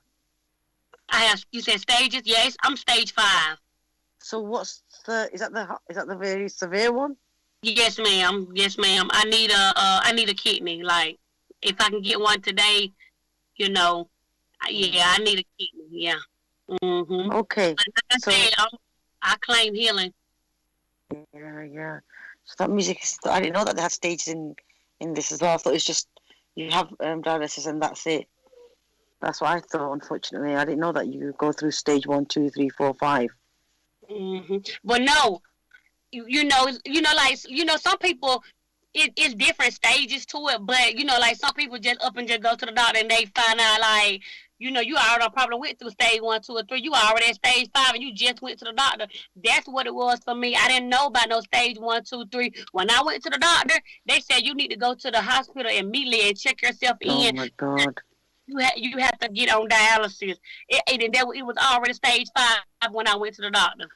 You said stages? Yes, I'm stage 5. So what's is that the very severe one? Yes, ma'am. Yes, ma'am. I need a kidney. Like, if I can get one today, yeah, I need a kidney. Yeah. Mm-hmm. Okay. But like I said, I claim healing. Yeah. So that music I didn't know that they had stages in this as well. I thought it's just you have dialysis and that's it. That's what I thought. Unfortunately, I didn't know that you go through stage 1, 2, 3, 4, 5. Mm-hmm. But no, some people, it's different stages to it. But like some people just up and just go to the doctor and they find out like, you already probably went through stage 1, 2, or 3. You already at stage 5 and you just went to the doctor. That's what it was for me. I didn't know about no stage 1, 2, 3. When I went to the doctor, they said you need to go to the hospital immediately and check yourself in. Oh my God. You have to get on dialysis. It was already stage 5 when I went to the doctor.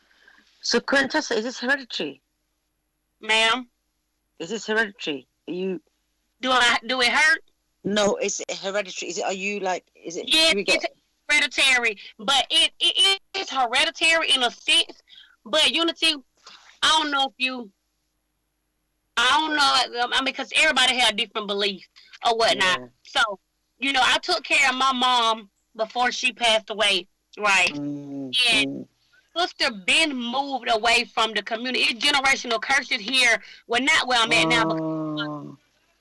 So Quintessa, is this hereditary? Ma'am? Is this hereditary? Are you? Do it hurt? No, is it hereditary? Is it? Yeah, it's hereditary, but it's hereditary in a sense. But Unity, I don't know. I mean, because everybody had different beliefs or whatnot. Yeah. So, I took care of my mom before she passed away, right? Mm-hmm. And sister been moved away from the community. It's generational curses here. Well, not where I'm at now, because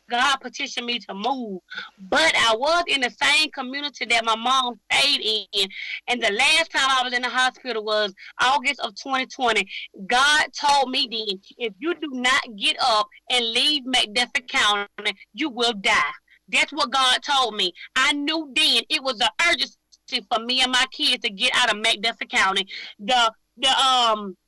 God petitioned me to move. But I was in the same community that my mom stayed in. And the last time I was in the hospital was August of 2020. God told me then, if you do not get up and leave McDuffie County, you will die. That's what God told me. I knew then it was an urgency for me and my kids to get out of McDuffie County. I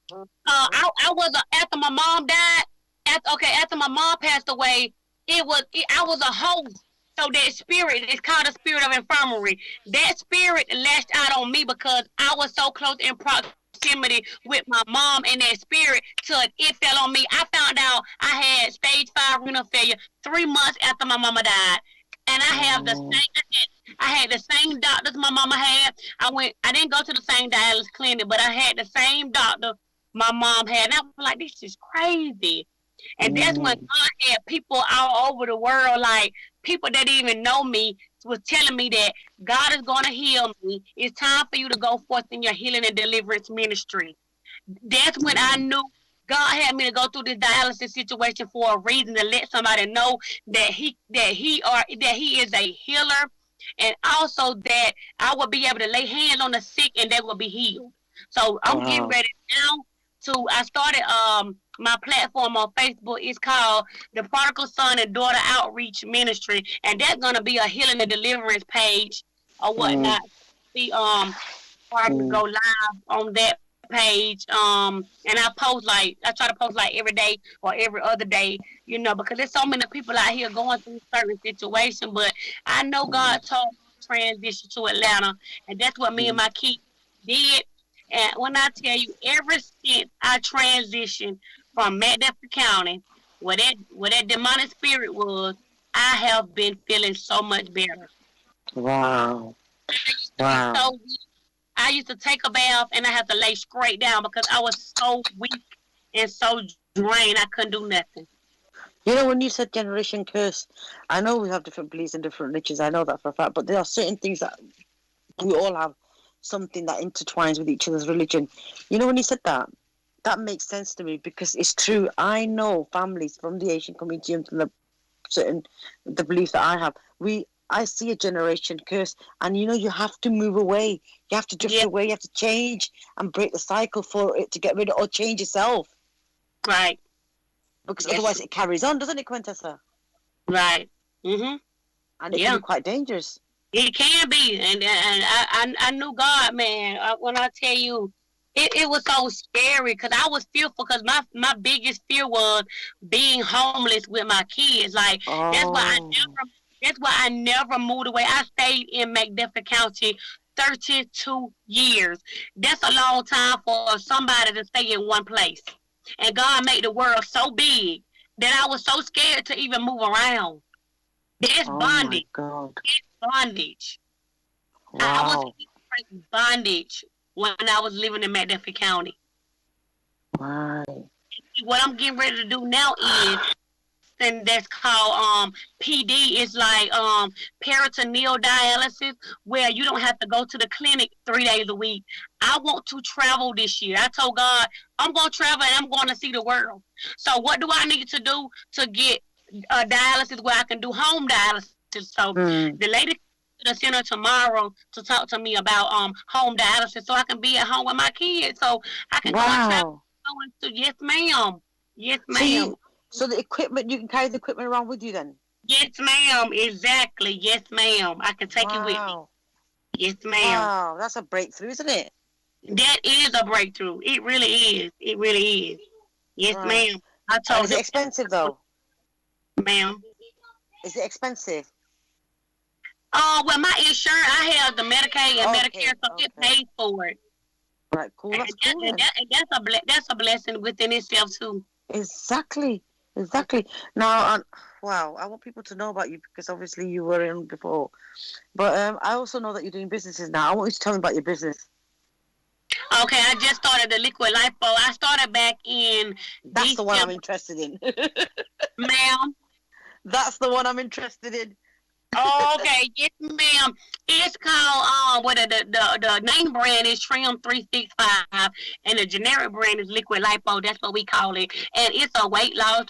was after my mom died. After my mom passed away, I was a host. So that spirit, it's called a spirit of infirmary. That spirit lashed out on me because I was so close in proximity with my mom and that spirit till it fell on me. I found out I had stage 5 renal failure 3 months after my mama died. And I had the same doctors my mama had. I didn't go to the same dialysis clinic, but I had the same doctor my mom had. And I was like, this is crazy. And that's when God had people all over the world, like people that didn't even know me, was telling me that God is going to heal me. It's time for you to go forth in your healing and deliverance ministry. That's when I knew God had me to go through this dialysis situation for a reason, to let somebody know that he is a healer, and also that I will be able to lay hands on the sick and they will be healed. So I'm getting ready now. I started my platform on Facebook. It's called the Prodigal Son and Daughter Outreach Ministry, and that's gonna be a healing and deliverance page or whatnot. Probably go live on that page. And I try to post like every day or every other day, because there's so many people out here going through certain situations. But I know God told me to transition to Atlanta, and that's what me and my kids did. And when I tell you, ever since I transitioned from McDuffie County what that demonic spirit was, I have been feeling so much better. Wow. I used to be Wow. so weak. I used to take a bath and I had to lay straight down because I was so weak and so drained. I couldn't do nothing. You know, when you said generation curse, I know we have different beliefs and different religions. I know that for a fact. But there are certain things that we all have something that intertwines with each other's religion. You know, when you said that, that makes sense to me because it's true. I know families from the Asian community and from the beliefs that I have. I see a generation curse, and you know you have to move away. You have to drift Yeah, away. You have to change and break the cycle for it to get rid of or change yourself, right. because Yes, otherwise it carries on, doesn't it, Quintessa? right. Mhm. And it can Yeah. be quite dangerous. It can be, and I knew God, man. When I tell you, it was so scary because I was fearful because my biggest fear was being homeless with my kids. Like that's why I Oh, never that's why I never moved away. I stayed in McDuffie County 32 years. That's a long time for somebody to stay in one place. And God made the world so big that I was so scared to even move around. That's oh my bondage. God! Bondage. I was Wow, in bondage when I was living in McDuffie County. right. What I'm getting ready to do now is something that's called PD. It's like peritoneal dialysis, where you don't have to go to the clinic 3 days a week. I want to travel this year. I told God I'm going to travel and I'm going to see the world. So what do I need to do to get dialysis where I can do home dialysis? So Hmm. the lady to the center tomorrow to talk to me about home dialysis, so I can be at home with my kids, so I can go and travel. Wow. Yes, ma'am. Yes, So ma'am. the equipment, you can carry the equipment around with you then. Yes, ma'am. Exactly. Yes, ma'am. I can take it with me. Wow. Yes, ma'am. Wow, that's a breakthrough, isn't it? That is a breakthrough. It really is. It really is. Yes, Right. ma'am. I And told is it him, expensive though? ma'am. Is it expensive? Well, my insurance, I have the Medicaid and Medicare, Okay, so it okay. pays for it. Right, cool. And, That's cool then. that's a blessing within itself too. Exactly. Exactly. Now, wow, I want people to know about you because obviously you were in before. But I also know that you're doing businesses now. I want you to tell me about your business. Okay, I just started the liquid lipo. I started back in That's the one I'm December, interested in. ma'am. That's the one I'm interested in. Okay, yes, ma'am. It's called what the name brand is Trim 365, and the generic brand is Liquid Lipo. That's what we call it, and it's a weight loss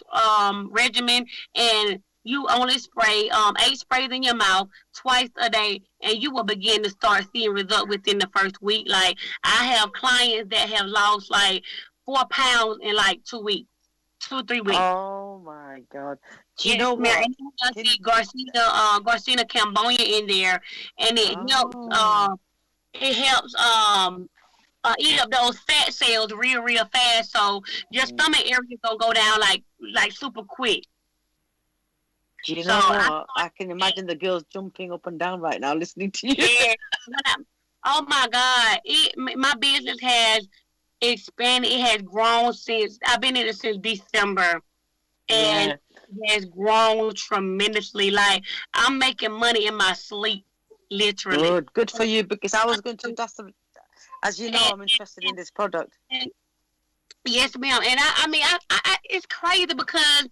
regimen, and you only spray 8 sprays in your mouth twice a day, and you will begin to start seeing results within the first week. Like I have clients that have lost like 4 pounds in like 2 weeks, 2 3 weeks. Oh my God. Do you Yes, know ma'am. what? And you got to see Garcia Cambonia in there, and Oh. it helps eat up those fat cells real fast. So your stomach area gonna go down like super quick. Do you So know I what? I can imagine the girls jumping up and down right now listening to you. yeah. Oh my God! My business has expanded. It has grown since I've been in it since December, and Yeah. it has grown tremendously. Like I'm making money in my sleep, literally. Good. Good for you because I was going to, as you know, And, I'm interested in this product. and yes, ma'am. And I mean, it's crazy because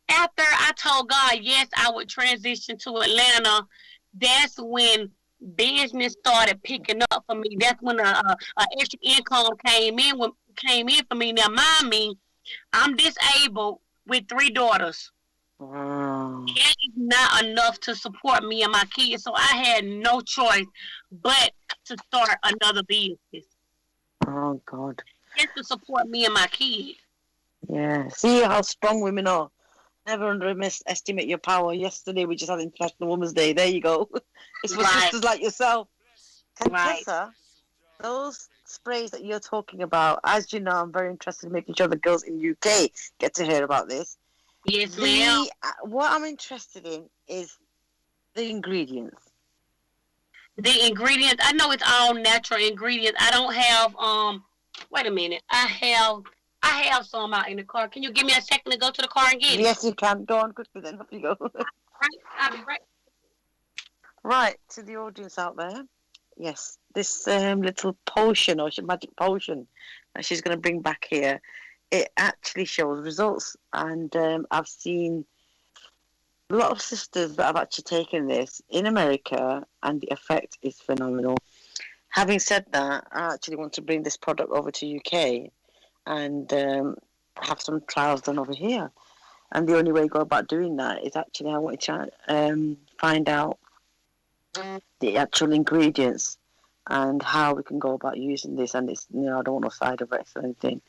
after I told God, yes, I would transition to Atlanta, that's when business started picking up for me. That's when a extra income came in for me. Now, mind me, I'm disabled with 3 daughters. Wow. That is not enough to support me and my kids, so I had no choice but to start another business Oh God. just to support me and my kids. Yeah. See how strong women are. Never underestimate your power. Yesterday we just had International Women's Day. There you go. It's for Right, sisters like yourself. right. Contessa, those sprays that you're talking about, as you know, I'm very interested in making sure the girls in UK get to hear about this. Yes, ma'am. What I'm interested in is the ingredients. The ingredients, I know it's all natural ingredients. I don't have wait a minute. I I have some out in the car. Can you give me a second to go to the car and get it? Yes, you can. Go on quickly then. Off you go. Right, I'll be right. Right, to the audience out there. Yes, this little potion or magic potion that she's going to bring back here, it actually shows results. And I've seen a lot of sisters that have actually taken this in America, and the effect is phenomenal. Having said that, I actually want to bring this product over to UK and have some trials done over here. And the only way I go about doing that is actually I want to find out the actual ingredients and how we can go about using this. And it's, I don't want no side effects or anything.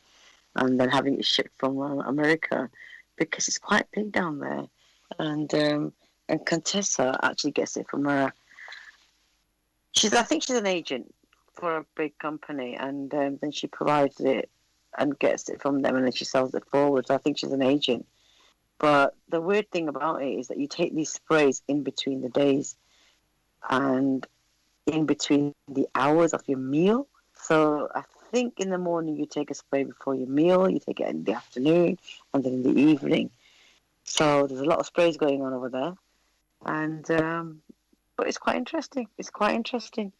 And then having it shipped from America, because it's quite big down there. And Quintessa actually gets it from her. I think she's an agent for a big company, and then she provides it and gets it from them, and then she sells it forward. So I think she's an agent. But the weird thing about it is that you take these sprays in between the days and in between the hours of your meal. So I think in the morning you take a spray before your meal, you take it in the afternoon, and then in the evening. So there's a lot of sprays going on over there. And but it's quite interesting. It's quite interesting.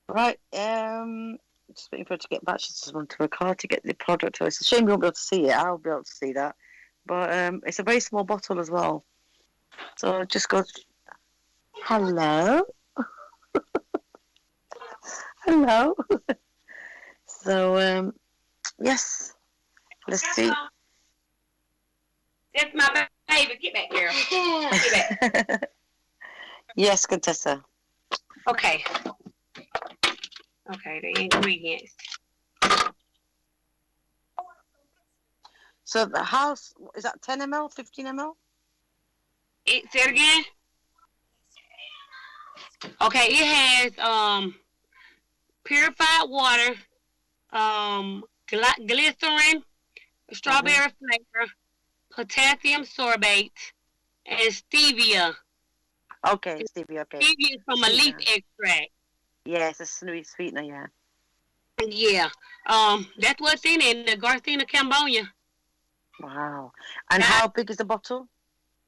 Right. Just waiting for her to get back. She's just gone to her car to get the product. It's a shame you won't be able to see it. I'll be able to see that. But it's a very small bottle as well. So just go. Hello. Hello. So yes. Let's see. That's my baby. Get back here. Get back. Yes, Quintessa. Okay. Okay, the ingredients. So the house, is that 10 ml, 15 ml? Say it again. Okay, it has purified water, glycerin, strawberry flavor, potassium sorbate, and stevia. Okay, stevia, okay. Stevia is from a leaf extract. Yeah, it's a sweetener, yeah. Yeah. That's what's in it, the Garcinia Cambogia. Wow. And how big is the bottle?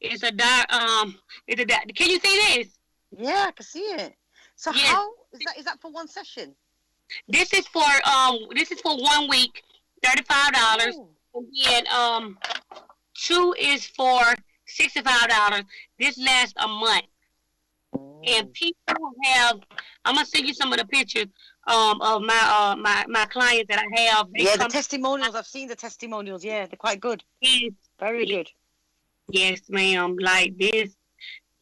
It's a can you see this? Yeah, I can see it. So Yes. how is that for one session? This is for 1 week, $35. Oh. And then 2 is for $65. This lasts a month. And people have, I'm gonna send you some of the pictures of my clients that I have. Yeah, the testimonials. I've seen the testimonials. Yeah, they're quite good. Yes, Very good. yes, ma'am. Like this,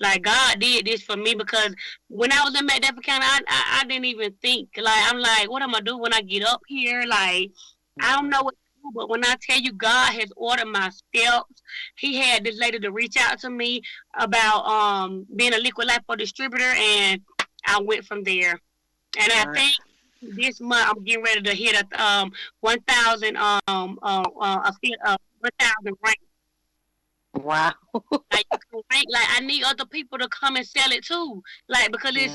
like God did this for me, because when I was in Medford County, I didn't even think. Like, I'm like, what am I do when I get up here? Like, I don't know what to do. But when I tell you God has ordered my steps, He had this lady to reach out to me about being a liquid lipo distributor, and I went from there. And I think this month I'm getting ready to hit a 1,000 rank. Wow. Like I need other people to come and sell it too. Like, because it's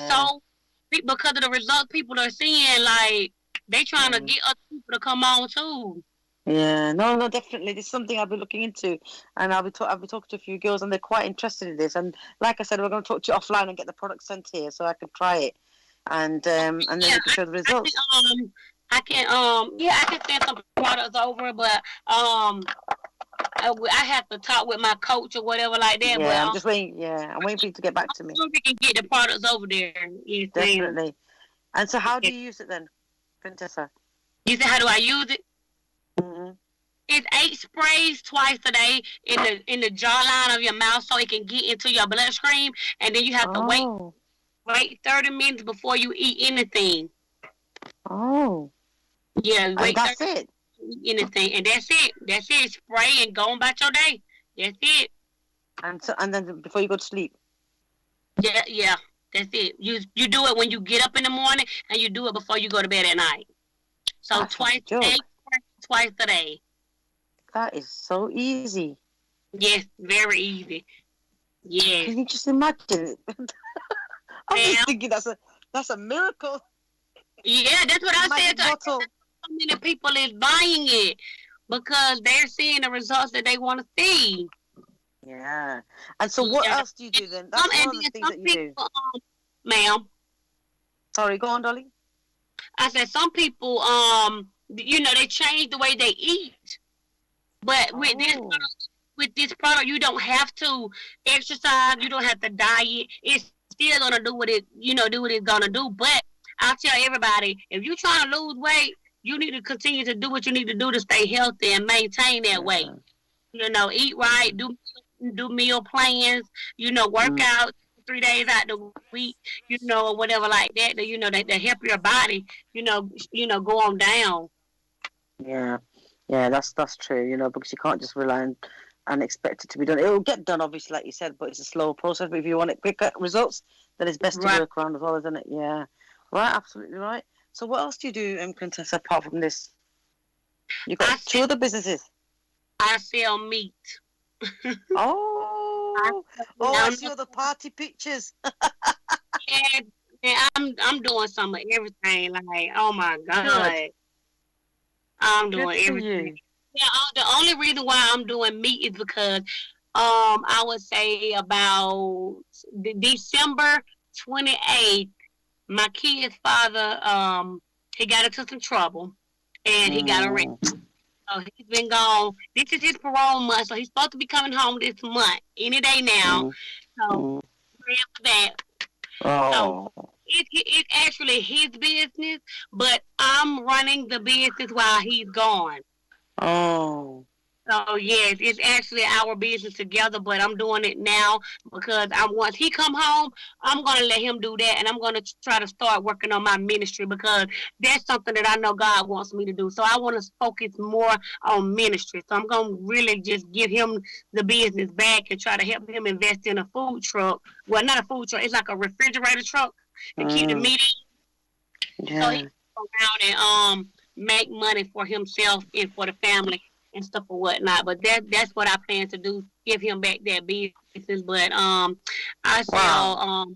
because of the results people are seeing. Like, they trying to get other people to come on too. Yeah, no, definitely. This is something I'll be looking into, and I'll be talking to a few girls, and they're quite interested in this. And like I said, we're going to talk to you offline and get the product sent here so I can try it, and then we can show the results. I can send some products over, but I have to talk with my coach or whatever like that. Yeah, but, I'm just waiting. Yeah, I'm waiting for you to get back to me. So we can get the products over there. Yes, Definitely. ma'am. And so, how do you use it then, Quintessa? You said, how do I use it? Mm-hmm. It's 8 sprays twice a day in the jawline of your mouth, so it can get into your bloodstream, and then you have to wait 30 minutes before you eat anything. Oh. Yeah, And wait. that's 30 it. Anything, and that's it. That's it. Spray and go about your day. That's it. And then before you go to sleep. Yeah. That's it. You do it when you get up in the morning, and you do it before you go to bed at night. So That's twice a day. That is so easy. Yes, very easy. Yes. Can you just imagine? I'm just thinking that's a miracle. Yeah, that's what I Magic said. bottle. so many people is buying it because they're seeing the results that they want to see. Yeah. And so what Yeah. else do you do then? Some, That's and one of the then things some that you do. people, ma'am, Sorry, go on, darling. I said some people, they change the way they eat. But Oh. with this product, you don't have to exercise. You don't have to diet. It's still gonna do what do what it's gonna do. But I tell everybody, if you're trying to lose weight, you need to continue to do what you need to do to stay healthy and maintain that weight. Yeah. Eat right, do meal plans. Work Mm. out 3 days out the week. Or whatever like that. That help your body. Go on down. Yeah. Yeah, that's true, because you can't just rely on and expect it to be done. It will get done, obviously, like you said, but it's a slow process. But if you want it quicker results, then it's best to Right. work around as well, isn't it? Yeah. Right, absolutely right. So what else do you do, Quintessa, apart from this? You got two other businesses. I sell meat. Oh, I see all the party pictures. Yeah, I'm doing some of everything. Like, oh my God, Good. I'm Good doing for everything. you. Yeah, the only reason why I'm doing meat is because I would say about December 28th, my kid's father he got into some trouble and he got arrested. Mm, So he's been gone. This is his parole month, so he's supposed to be coming home this month, any day now. mm, So mm. pray for that. So Oh, it's actually his business, but I'm running the business while he's gone. oh. So yes, it's actually our business together, but I'm doing it now because once he come home, I'm gonna let him do that, and I'm gonna try to start working on my ministry because that's something that I know God wants me to do. So I want to focus more on ministry. So I'm gonna really just give him the business back and try to help him invest in a food truck. Well, not a food truck; it's like a refrigerator truck to keep the Mm, meat in. So he yeah. can go around and make money for himself and for the family and stuff or whatnot. But that's what I plan to do, give him back that business. But I sell Wow.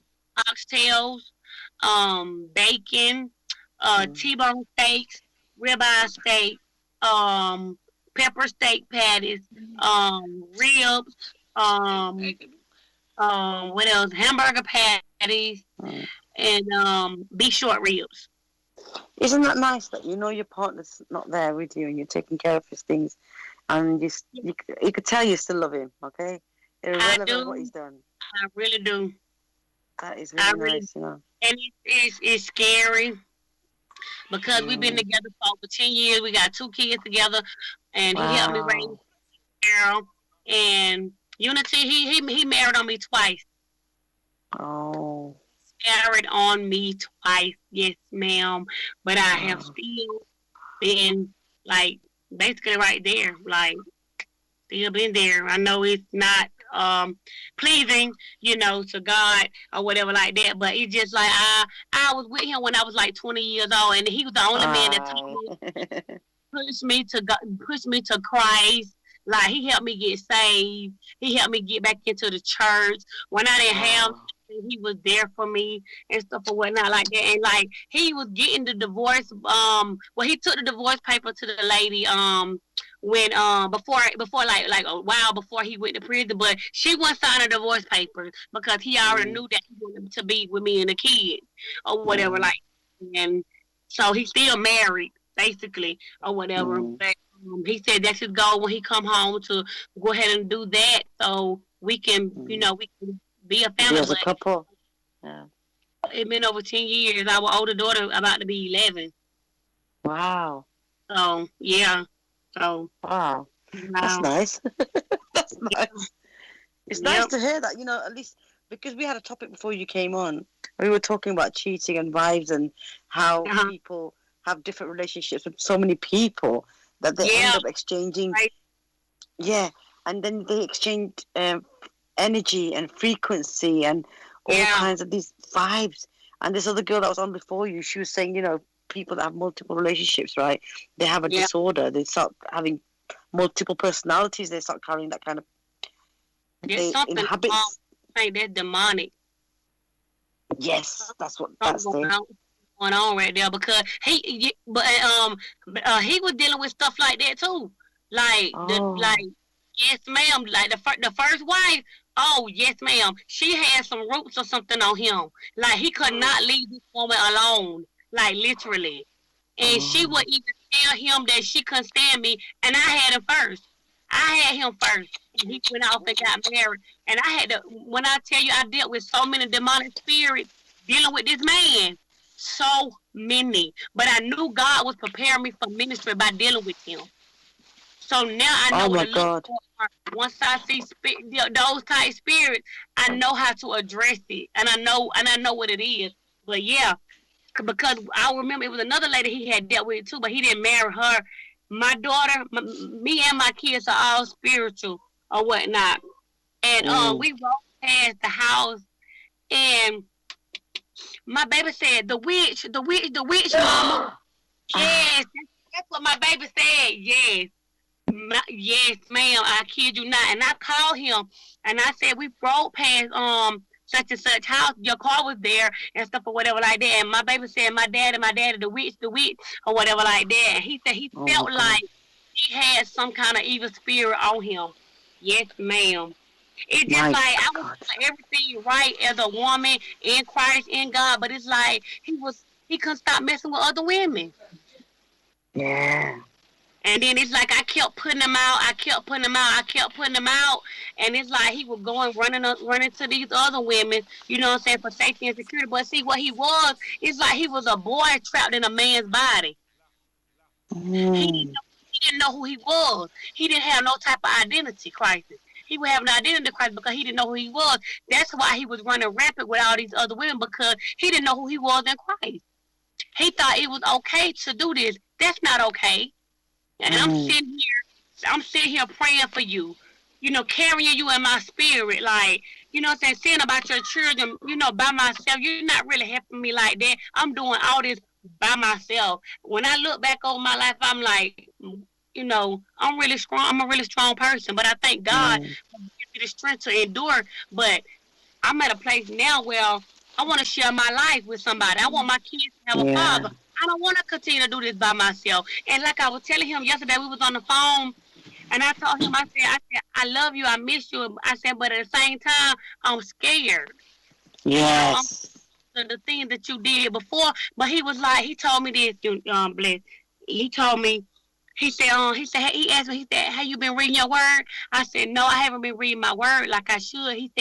oxtails, bacon, Mm, T-bone steaks, ribeye steak, um, pepper steak patties, ribs, what else? Hamburger patties, mm. and beef short ribs. Isn't that nice that you know your partner's not there with you and you're taking care of his things, and you could tell you still love him, okay? I Irrelevant of what he's do. done. I really do. That is I really really, nice. and it's scary because we've been Mm, together for over 10 years. We got 2 kids together, and he helped me raise wow. Carol. And Unity, he married on me twice. Oh, Married on me twice, yes, ma'am. But I have wow. still been like basically right there, like still been there. I know it's not pleasing, to God or whatever like that, but it's just like I was with him when I was like 20 years old, and he was the only man that told Aye. me push me to Christ. Like he helped me get saved. He helped me get back into the church when I didn't have. Wow. He was there for me and stuff or whatnot like that. And like he was getting the divorce. Well, he took the divorce paper to the lady. When before like a while before he went to prison, but she wasn't signing divorce papers because he already Mm, knew that he wanted to be with me and the kids or whatever. mm, Like, and so he's still married basically or whatever. mm, But he said that's his goal when he come home to go ahead and do that so we can, mm. we can be a Be family. as a But couple. Yeah. it's been over 10 years. Our older daughter about to be 11. Wow. So yeah. So Wow. That's wow. nice. That's nice. It's nice Yep. to hear that, at least because we had a topic before you came on. We were talking about cheating and wives and how Uh-huh. people have different relationships with so many people that they end Yeah. up exchanging. Right. Yeah. And then they exchange energy and frequency and all Yeah. kinds of these vibes. And this other girl that was on before you, she was saying, people that have multiple relationships, right? They have a Yeah. disorder. They start having multiple personalities. They start carrying that kind of There's they something inhabit. I think that's demonic. Yes, that's Something the going on. going on right there because he was dealing with stuff like that too. Like, yes, ma'am. Like the first wife. Oh, yes, ma'am. She had some roots or something on him. Like he could not leave this woman alone. Like literally. And she would even tell him that she couldn't stand me, and I had him first. I had him first. And he went off and got married. And I had to, when I tell you I dealt with so many demonic spirits dealing with this man. So many. But I knew God was preparing me for ministry by dealing with him. So now I know what to look for. Once I see those type spirits, I know how to address it. And I know what it is. But yeah, because I remember it was another lady he had dealt with too, but he didn't marry her. My daughter, me and my kids are all spiritual or whatnot. And we walked past the house, and my baby said, the witch, mama. Yes, that's what my baby said. Yes. Yes, ma'am, I kid you not. And I called him, and I said, we rode past such and such house. Your car was there and stuff or whatever like that. And my baby said, my daddy, the witch, or whatever like that. And he said he felt like he had some kind of evil spirit on him. Yes, ma'am. It's just like I was doing everything right as a woman in Christ, in God, but it's like he couldn't stop messing with other women. Yeah. And then it's like I kept putting him out. And it's like he was going running to these other women, you know what I'm saying, for safety and security. But see what he was, it's like he was a boy trapped in a man's body. He didn't know who he was. He didn't have no type of identity crisis. He would have an identity crisis because he didn't know who he was. That's why he was running rampant with all these other women, because he didn't know who he was in Christ. He thought it was okay to do this. That's not okay. And I'm sitting here praying for you, you know, carrying you in my spirit, like, you know what I'm saying, saying about your children, you know, by myself. You're not really helping me like that. I'm doing all this by myself. When I look back over my life, I'm like, you know, I'm really strong. I'm a really strong person, but I thank God for giving me the strength to endure. But I'm at a place now where I want to share my life with somebody. I want my kids to have a father. I don't want to continue to do this by myself. And like I was telling him yesterday, we was on the phone, and I told him, I said, I love you, I miss you. I said, but at the same time, I'm scared. Yes. The things that you did before. But he was like, he told me this, Bless. He told me, he said, he asked me, he said, have you been reading your word? I said, no, I haven't been reading my word like I should. He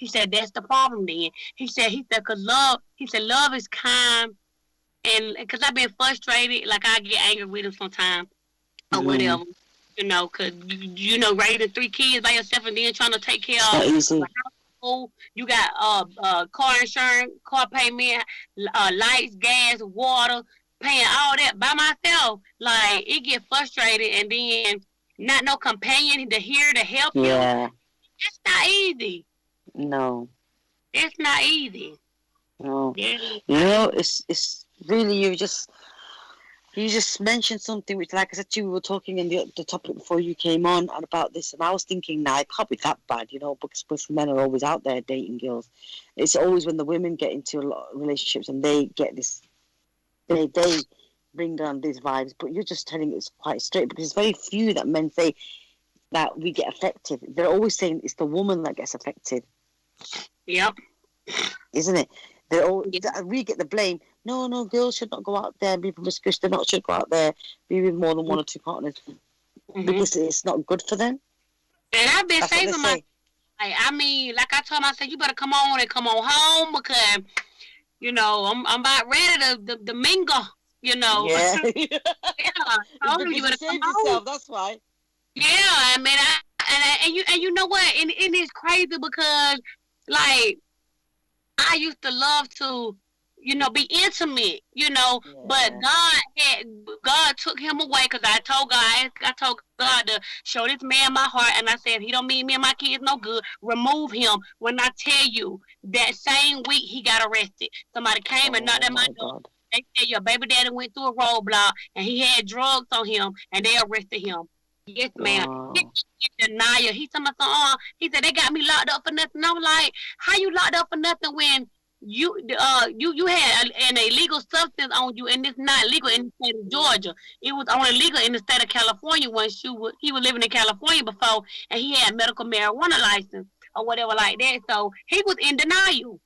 said, that's the problem then. He said, because love is kind. And because I've been frustrated, like I get angry with him sometimes or whatever, you know, because, you know, raising 3 kids by yourself and then trying to take care of the household. You got car insurance, car payment, lights, gas, water, paying all that by myself. Like, it get frustrated, and then not no companion to hear to help you. It's not easy. No. It's not easy. No. Yeah. You know, it's really, you just mentioned something which, like I said to you, we were talking in the topic before you came on and about this, and I was thinking, nah, it can't be that bad, you know, because men are always out there dating girls. It's always when the women get into a lot of relationships and they get this, they bring down these vibes, but you're just telling it quite straight, because it's very few that men say that we get affected. They're always saying it's the woman that gets affected. Yep. Isn't it? We get the blame. No, girls should not go out there and be promiscuous. They should go out there, be with more than 1 or 2 partners, because it's not good for them. And I've been saving my. I mean, like I told him, I said, you better come on home, because, you know, I'm about ready to mingle, you know. Yeah. I told him you better come home. That's why. Yeah, I mean, and you know what? And it's crazy because, like, I used to love to, you know, be intimate, you know, but God took him away, because I told God to show this man my heart, and I said, if he don't mean me and my kids no good, remove him. When I tell you, that same week he got arrested. Somebody came and knocked at my door. They said your baby daddy went through a roadblock and he had drugs on him, and they arrested him. Yes, ma'am. He denial. He told me, he said, they got me locked up for nothing. I was like, how you locked up for nothing when you had an illegal substance on you, and it's not legal in the state of Georgia. It was only legal in the state of California when he was living in California before, and he had medical marijuana license or whatever like that. So he was in denial,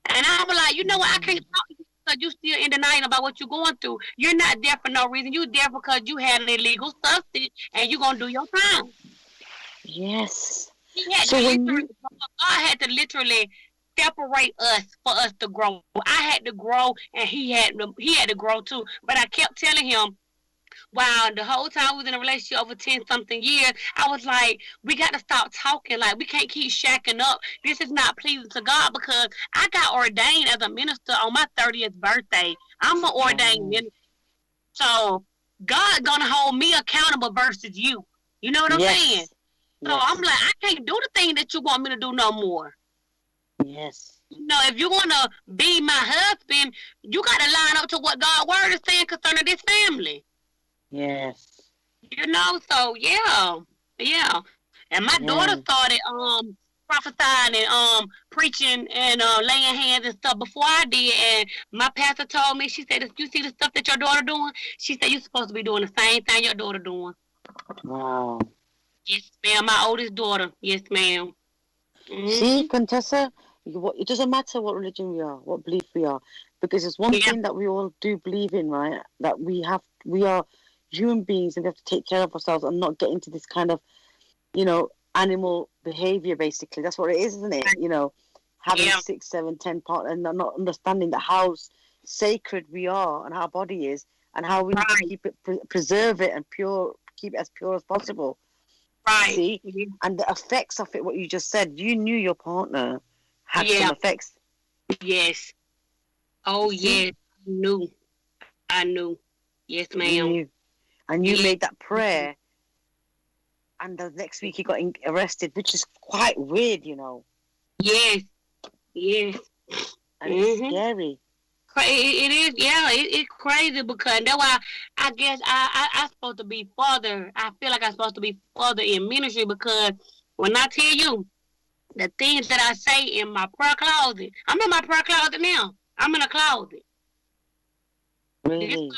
and I'm like, you know what? I can't talk to you because you still in denial about what you're going through. You're not there for no reason. You're there because you had an illegal substance, and you're gonna do your time. Yes. He had So to when literally, you, God had to literally separate us for us to grow. I had to grow, and he had to grow too. But I kept telling him, wow, the whole time we was in a relationship over 10-something years, I was like, we got to stop talking. Like, we can't keep shacking up. This is not pleasing to God because I got ordained as a minister on my 30th birthday. I'm an ordained minister. So God gonna hold me accountable versus you. You know what I'm saying? So yes, I'm like, I can't do the thing that you want me to do no more. yes, You know, if you want to be my husband, you got to line up to what God's word is saying concerning this family. yes, You know, so yeah. And my daughter yeah. started prophesying and preaching and laying hands and stuff before I did. And my pastor told me, she said, if you see the stuff that your daughter doing, she said you're supposed to be doing the same thing your daughter doing. Wow. Yes, ma'am. My oldest daughter. Yes, ma'am. See, Mm-hmm. Quintessa, it doesn't matter what religion we are, what belief we are, because there's one Yeah, thing that we all do believe in, right? That we are human beings and we have to take care of ourselves and not get into this kind of, animal behavior, basically. That's what it is, isn't it? Having yeah, 6, 7, 10 partners and not understanding that how sacred we are and our body is and how we need to right, keep it, preserve it and pure, keep it as pure as possible. right. See? And the effects of it, what you just said, you knew your partner had some Yeah, effects. yes. Oh, See? yes. I knew. Yes, You ma'am. knew. And you Yes, made that prayer, and the next week he got arrested, which is quite weird. yes, yes. And it's Mm-hmm. scary. It is, yeah, it's crazy because that's why I guess I supposed to be further. I feel like I'm supposed to be further in ministry because when I tell you the things that I say in my prayer closet, I'm in my prayer closet now. I'm in a closet. This, Really.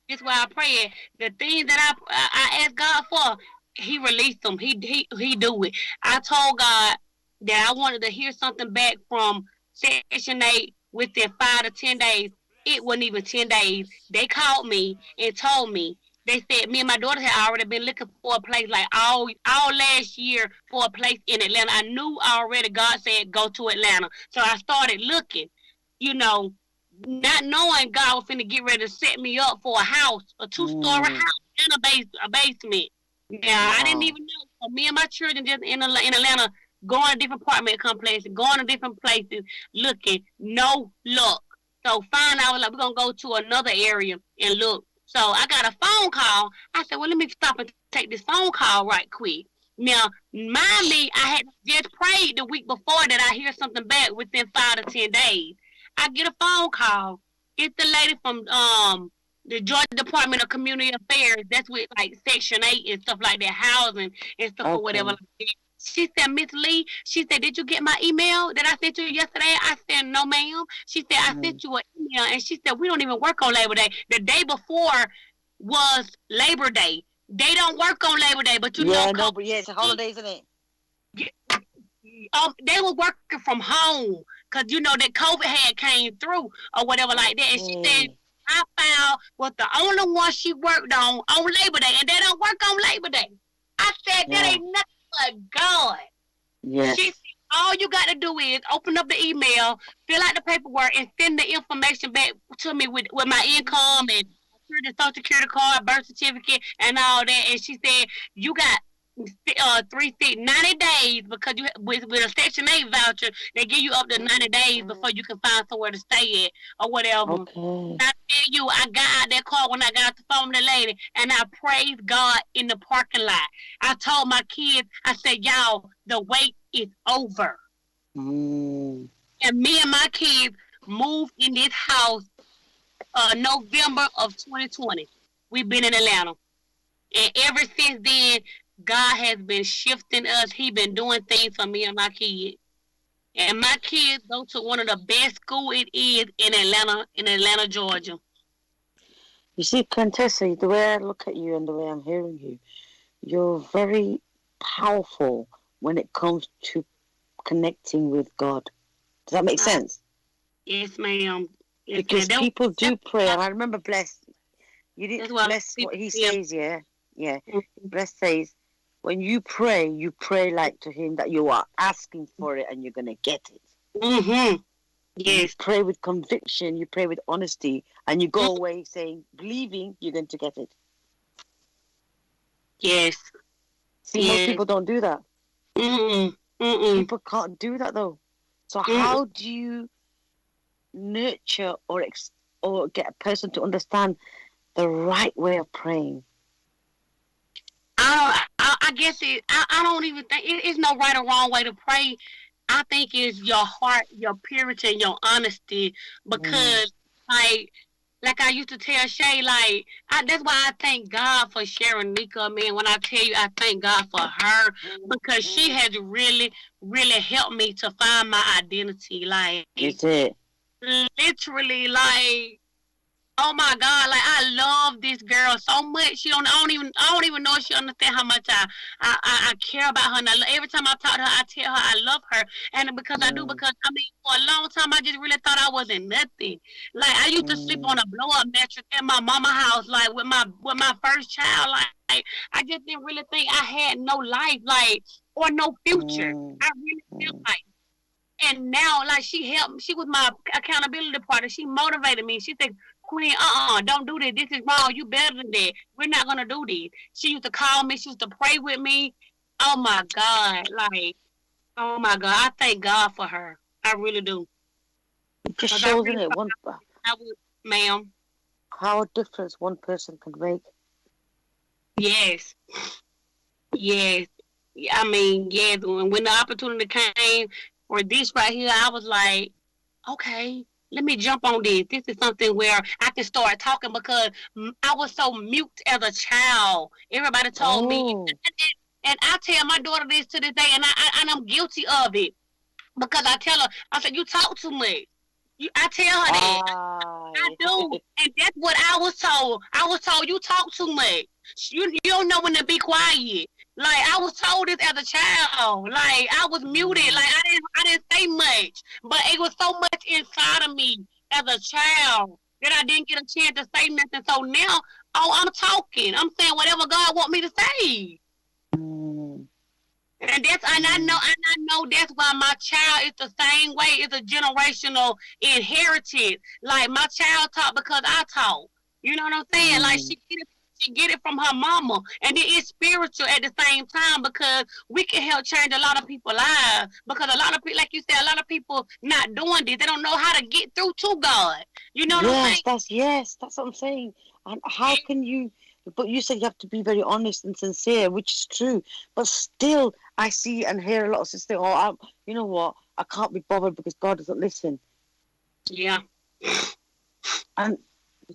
this why I pray. The things that I ask God for, He released them. He do it. I told God that I wanted to hear something back from Section 8 within 5 to 10 days. It wasn't even 10 days. They called me and told me. They said me and my daughter had already been looking for a place like all last year for a place in Atlanta. I knew already God said go to Atlanta. So I started looking, you know, not knowing God was finna get ready to set me up for a house, a 2-story Mm. house and a basement. Yeah, I didn't Wow. even know. So me and my children just in Atlanta, going to different apartment complexes, going to different places, looking, no luck. So finally, I was like, we're gonna go to another area and look. So I got a phone call. I said, well, let me stop and take this phone call right quick. Now, mind me, I had just prayed the week before that I hear something back within 5 to 10 days. I get a phone call. It's the lady from the Georgia Department of Community Affairs. That's with like Section 8 and stuff like that, housing and stuff or whatever Okay. like that. She said, Miss Lee, she said, did you get my email that I sent you yesterday? I said, no, ma'am. She said, I Mm. sent you an email. And she said, we don't even work on Labor Day. The day before was Labor Day. They don't work on Labor Day, but Yeah, no, but yeah, it's a holiday, isn't it? they were working from home because that COVID had came through or whatever like that. And she said Okay. I found was the only one she worked on Labor Day, and they don't work on Labor Day. I said that Yeah. ain't nothing but God. Yes. She said all you got to do is open up the email, fill out the paperwork, and send the information back to me with my income and the social security card, birth certificate, and all that. And she said you got 90 days because you with a Section 8 voucher, they give you up to 90 days before you can find somewhere to stay at or whatever. Okay. I tell you, I got out that car when I got off the phone with the lady, and I praised God in the parking lot. I told my kids, I said, y'all, the wait is over. Mm. And me and my kids moved in this house November of 2020. We've been in Atlanta. And ever since then, God has been shifting us. He been doing things for me and my kids. And my kids go to one of the best school it is in Atlanta, Georgia. You see, Quintessa, the way I look at you and the way I'm hearing you, you're very powerful when it comes to connecting with God. Does that make sense? Yes, ma'am. Yes, Because ma'am. people do pray, and I remember Bless. You That's didn't what Bless what he yeah. says, yeah, yeah. Mm-hmm. Bless says, when you pray like to him that you are asking for it and you're gonna get it. Mm-hmm. You Yes. pray with conviction, you pray with honesty, and you go away saying, believing you're going to get it. Yes. See, most people don't do that. Mm-mm. Mm-mm. People can't do that though. So how do you nurture or get a person to understand the right way of praying? I guess I don't even think it's no right or wrong way to pray. I think it's your heart, your purity, and your honesty. Because like I used to tell Shay, that's why I thank God for sharing Nika, man. When I tell you, I thank God for her because she has really, really helped me to find my identity. Like, That's it. literally, like, oh my God, like I love this girl so much. I don't even know if she understand how much I care about her. And every time I talk to her, I tell her I love her, and because I do, because I mean, for a long time I just really thought I wasn't nothing. Like I used to sleep on a blow up mattress at my mama house, like with my first child. Like I just didn't really think I had no life, like or no future. I really felt like. And now, like, she helped. She was my accountability partner. She motivated me. She said, Queen, don't do this. This is wrong. You better than that. We're not going to do this. She used to call me. She used to pray with me. Oh, my God. Like, oh, my God. I thank God for her. I really do. It just shows, really it, ma'am. How a difference one person can make. Yes. Yes. I mean, yes. When the opportunity came for this right here, I was like, okay, let me jump on this. This is something where I can start talking because I was so mute as a child. Everybody told me, and I tell my daughter this to this day, and I'm guilty of it because I tell her, I said, you talk too much. I tell her that. I do, and that's what I was told. I was told you talk too much. You don't know when to be quiet. Like I was told this as a child. Like I was muted. Like I didn't say much. But it was so much inside of me as a child that I didn't get a chance to say nothing. So now, I'm talking. I'm saying whatever God want me to say. And I know that's why my child is the same way. It's a generational inheritance. Like my child taught because I taught. You know what I'm saying? Like she get it from her mama, and it is spiritual at the same time because we can help change a lot of people's lives. Because a lot of people, like you said, a lot of people not doing this. They don't know how to get through to God. You know what I'm saying? That's what I'm saying. And how can you? But you said you have to be very honest and sincere, which is true. But still, I see and hear a lot of sisters say, you know what? I can't be bothered because God doesn't listen. Yeah. And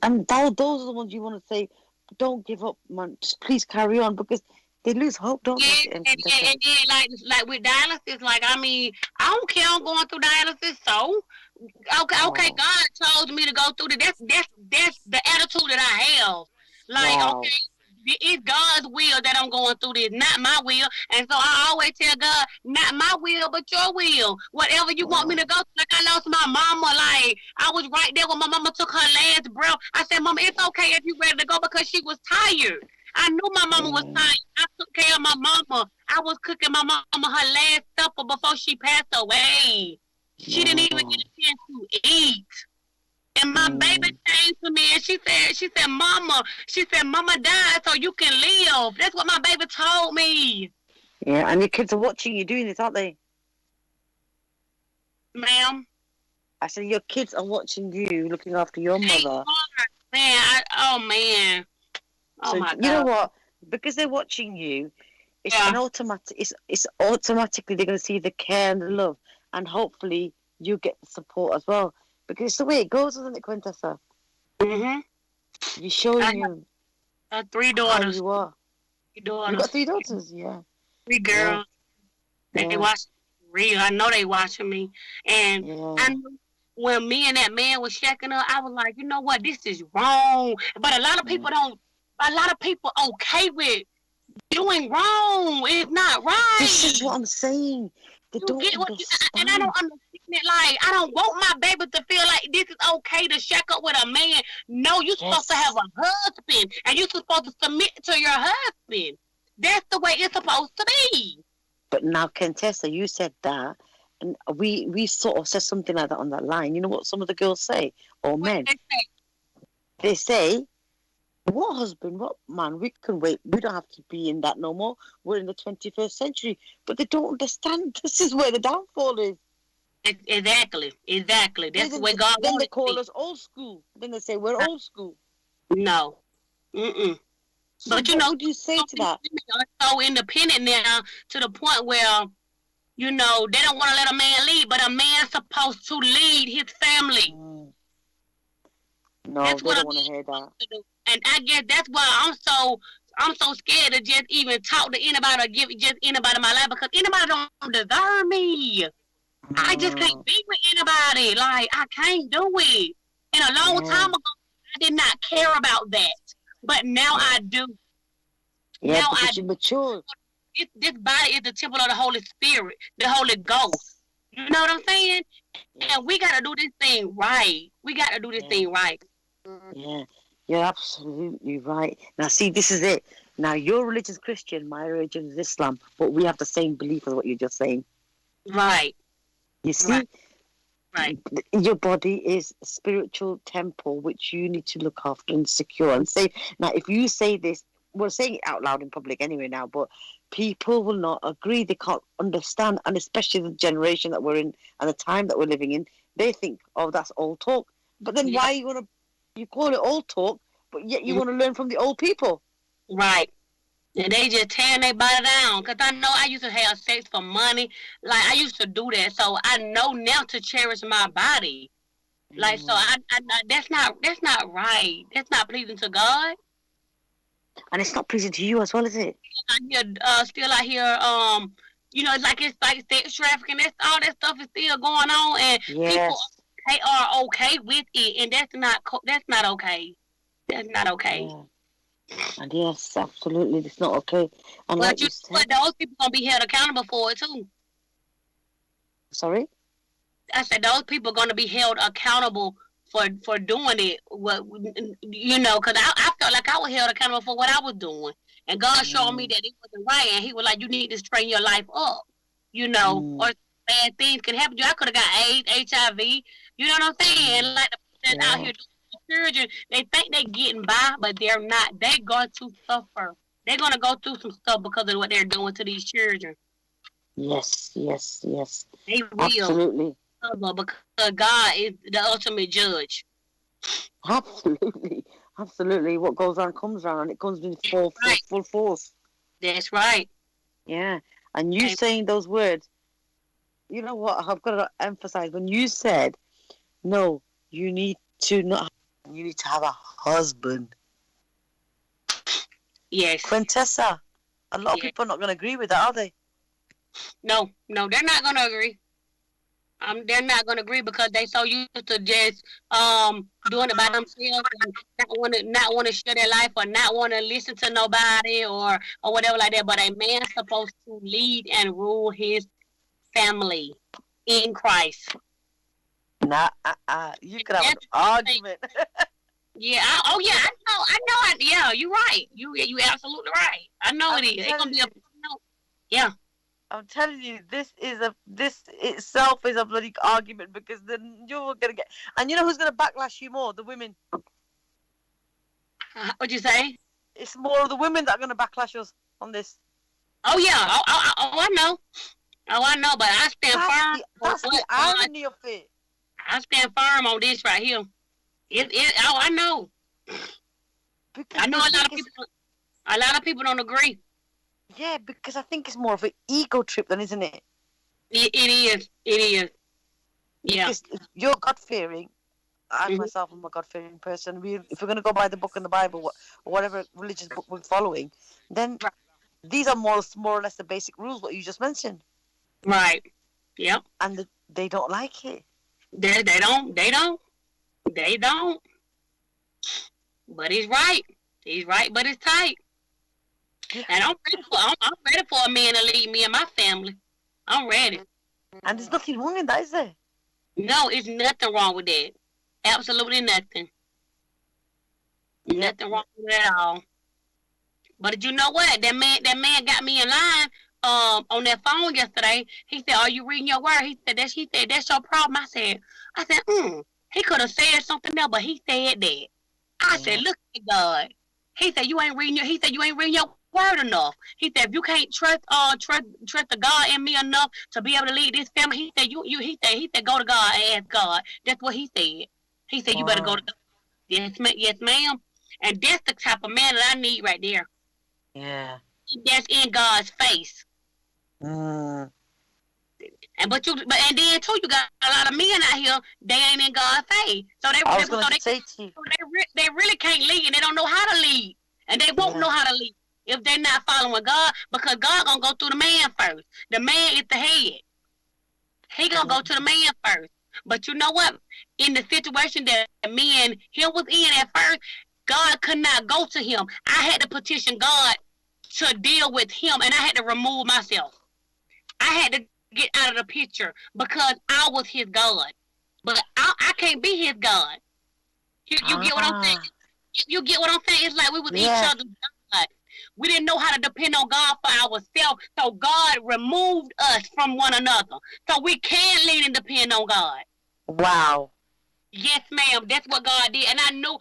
those are the ones you want to say, don't give up, man. Just please carry on because they lose hope, don't they? And like with dialysis, like I mean, I don't care. I'm going through dialysis, so okay. God told me to go through it. That's the attitude that I have. Like okay, it's God's will that I'm going through this, not my will. And so I always tell God, not my will, but your will. Whatever you want me to go through. Like I lost my mama. Like I was right there when my mama took her last breath. I said, Mama, it's okay if you ready to go because she was tired. I knew my mama was tired. I took care of my mama. I was cooking my mama her last supper before she passed away. She didn't even get a chance to eat. And my baby came to me and she said, Mama died so you can live. That's what my baby told me. Yeah, and your kids are watching you doing this, aren't they? Ma'am? I said your kids are watching you, looking after your mother. Man, oh my God. You know what? Because they're watching you, it's an automatic. It's automatically they're going to see the care and the love, and hopefully you get the support as well. Because it's the way it goes, isn't it, Quintessa? You're showing you. I have 3 daughters. How you are. 3 daughters. You got 3 daughters, yeah. 3 girls. Yeah. They watch real. I know they watching me. And Yeah. I knew when me and that man was checking her, I was like, you know what, this is wrong. But a lot of people don't. A lot of people okay with doing wrong. It's not right. This is what I'm saying. They You don't get what understand. and I don't understand it. Like, I don't want my baby to feel like this is okay to shack up with a man. No, you're supposed to have a husband, and you're supposed to submit to your husband. That's the way it's supposed to be. But now, Quintessa, you said that, and we sort of said something like that on that line. You know what some of the girls say, or What men? they say? They say, what husband, what man, we can wait. We don't have to be in that no more. We're in the 21st century. But they don't understand. This is where the downfall is. Exactly. That's the way God Then wants they it to call be. us old school. Then they say we're old school. No. Mm-mm. So But what would you say to that? women are so independent now to the point where, they don't want to let a man lead, but a man's supposed to lead his family. No, That's they what don't a want to man hear that. supposed to do. And I guess that's why I'm so scared to just even talk to anybody or give just anybody my life, because anybody don't deserve me. I just can't be with anybody. Like, I can't do it. And a long time ago, I did not care about that. But now I do. Yeah, Now because you mature. this body is the temple of the Holy Spirit, the Holy Ghost. You know what I'm saying? And we got to do this thing right. We got to do this thing right. Yeah, you're absolutely right. Now, see, this is it. Now, your religion's Christian, my religion is Islam, but we have the same belief as what you're just saying. Right. You see? Right. Your body is a spiritual temple which you need to look after and secure and safe. Now, if you say this, we're saying it out loud in public anyway now, but people will not agree. They can't understand, and especially the generation that we're in and the time that we're living in, they think, oh, that's old talk. But then why you call it old talk, but yet you want to learn from the old people? Right. And they just tearing their body down. Because I know I used to have sex for money. Like, I used to do that. So I know now to cherish my body. Like, so I that's not right. That's not pleasing to God. And it's not pleasing to you as well, is it? I hear, it's like sex trafficking. That's all that stuff is still going on, and people are okay with it, and that's not okay. That's not okay. Yeah. And yes, absolutely, it's not okay. And But like you said, those people gonna be held accountable for it too. sorry? I said those people gonna be held accountable for doing it. Because I felt like I was held accountable for what I was doing, and God showed me that it wasn't right, and He was like, "You need to straighten your life up," or bad things can happen to you. I could have got AIDS, HIV. You know what I'm saying? Like the people out here doing children, they think they getting by, but they're not. They going to suffer. They're gonna go through some stuff because of what they're doing to these children. Yes. They will. Absolutely. Because God is the ultimate judge. Absolutely. What goes on comes around, and it comes in full force. That's right. Yeah. And you saying those words, you know what? I've got to emphasize when you said, no, you need to have a husband. Yes. Quintessa, a lot of people are not going to agree with that, are they? No, they're not going to agree. They're not going to agree because they so used to just doing it by themselves and not want to share their life or not want to listen to nobody or whatever like that. But a man's supposed to lead and rule his family in Christ. Nah, you could have an argument. Yeah. I know. Yeah, you're right. You absolutely right. I know it is. It's gonna be yeah. I'm telling you, this itself is a bloody argument, because then you're gonna get, and you know who's gonna backlash you more? The women. What'd you say? It's more of the women that are gonna backlash us on this. Oh yeah. I know. Oh, I know. But I stand firm. That's the irony of it. I stand firm on this right here. I know. Because I know a lot of people don't agree. Yeah, because I think it's more of an ego trip then, isn't it? It is. Yeah. Because you're God-fearing. I myself am a God-fearing person. If we're going to go by the book in the Bible, or whatever religious book we're following, then these are more or less the basic rules, what you just mentioned. Right. Yep. and they don't like it. They don't. But he's right. He's right, but it's tight. Yeah. And I'm ready for a man to lead me and my family. I'm ready. And there's nothing wrong in that, is there? No, it's nothing wrong with that. Absolutely nothing. Nothing wrong with it at all. But you know what? That man got me in line on that phone yesterday. He said, "Are you reading your word?" He said, "That's your problem." I said, he could have said something else, but he said that. I said, "Look at God." He said, "You ain't reading your word enough." He said, "If you can't trust the God in me enough to be able to lead this family," he said, he said, "Go to God and ask God." That's what he said. He said, "You better go to God." Yes, ma'am. And that's the type of man that I need right there. Yeah. That's in God's face. Mm. And then too, you got a lot of men out here. They ain't in God's face, so they really can't lead, and they don't know how to lead, and they won't know how to lead if they're not following God, because God gonna go through the man first. The man is the head. He gonna go to the man first. But you know what? In the situation that me and him was in at first, God could not go to him. I had to petition God to deal with him, and I had to remove myself. I had to get out of the picture because I was his God. But I can't be his God. You get what I'm saying? You get what I'm saying? It's like we was each other's God. We didn't know how to depend on God for ourselves, so God removed us from one another. So we can lean and depend on God. Wow. Yes, ma'am. That's what God did, and I knew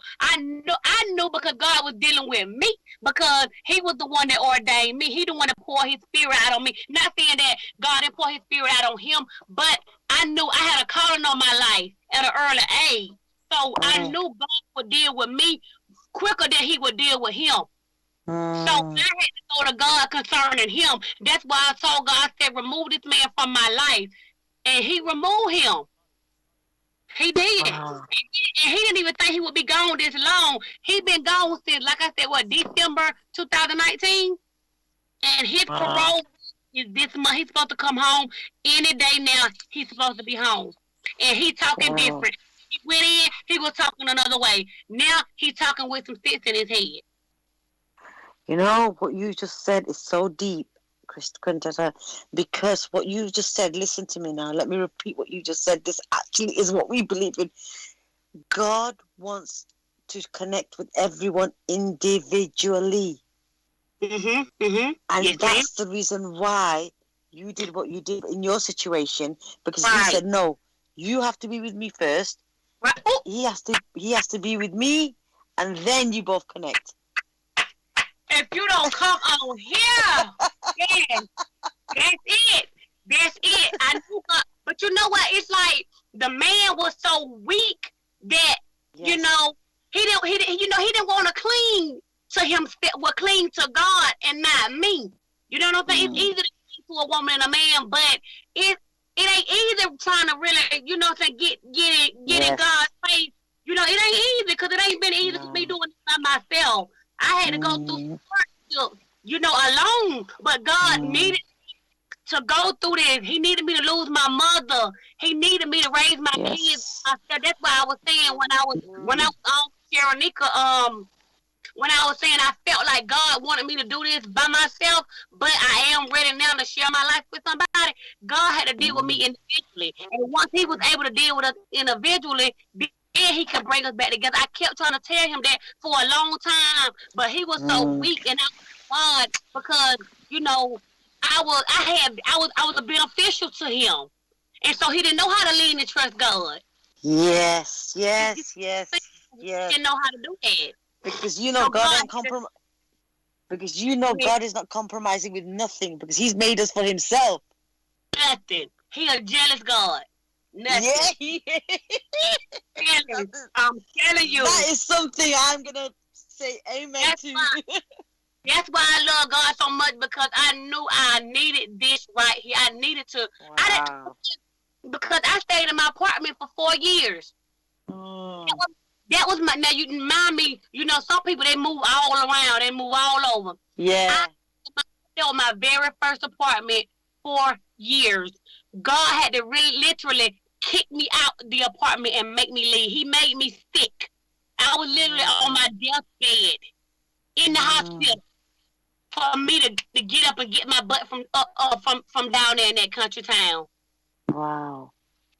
because God was dealing with me, because He was the one that ordained me. He the one that poured His Spirit out on me. Not saying that God didn't pour His Spirit out on him, but I knew I had a calling on my life at an early age, so I knew God would deal with me quicker than He would deal with him. So I had to go to God concerning him. That's why I told God, I said, "Remove this man from my life," and He removed him. He did. Wow. And he didn't even think he would be gone this long. He been gone since, like I said, December 2019? And his parole is this month. He's supposed to come home any day now. He's supposed to be home. And he talking different. He went in, he was talking another way. Now he's talking with some sense in his head. You know, what you just said is so deep, Quintessa, because what you just said, listen to me now, let me repeat what you just said. This actually is what we believe in. God wants to connect with everyone individually. And that's the reason why you did what you did in your situation, because he said, "No, you have to be with me first. Right. He has to be with me, and then you both connect." If you don't come on here, then that's it. I knew, but you know what? It's like the man was so weak that he didn't want to cling to him, cling to God and not me. You know what I'm saying? It's easy to cling to a woman and a man, but it ain't easy trying to really, you know what I'm saying, get in God's face. You know, it ain't easy, because it ain't been easy for me doing it by myself. I had to go through hardship, alone. But God needed to go through this. He needed me to lose my mother. He needed me to raise my kids. That's why I was saying when I was on Sharonika, when I was saying I felt like God wanted me to do this by myself, but I am ready now to share my life with somebody. God had to deal with me individually. And once He was able to deal with us individually, then He could bring us back together. I kept trying to tell him that for a long time, but he was so weak, and I was God, because I was a beneficial to him, and so he didn't know how to lean and trust God. Yes. He didn't know how to do that, because God ain't compromise. Because God is not compromising with nothing, because He's made us for Himself. Nothing. He a jealous God. Nothing. Yeah. I'm telling you. That is something I'm gonna say amen to. That's why I love God so much, because I knew I needed this right here. I needed to. Wow. Because I stayed in my apartment for 4 years. That was my. Now you remind me. Some people, they move all around. They move all over. Yeah. That was my very first apartment for years, God had to really literally kick me out the apartment and make me leave. He made me sick. I was literally on my deathbed in the hospital for me to get up and get my butt from down there in that country town. Wow.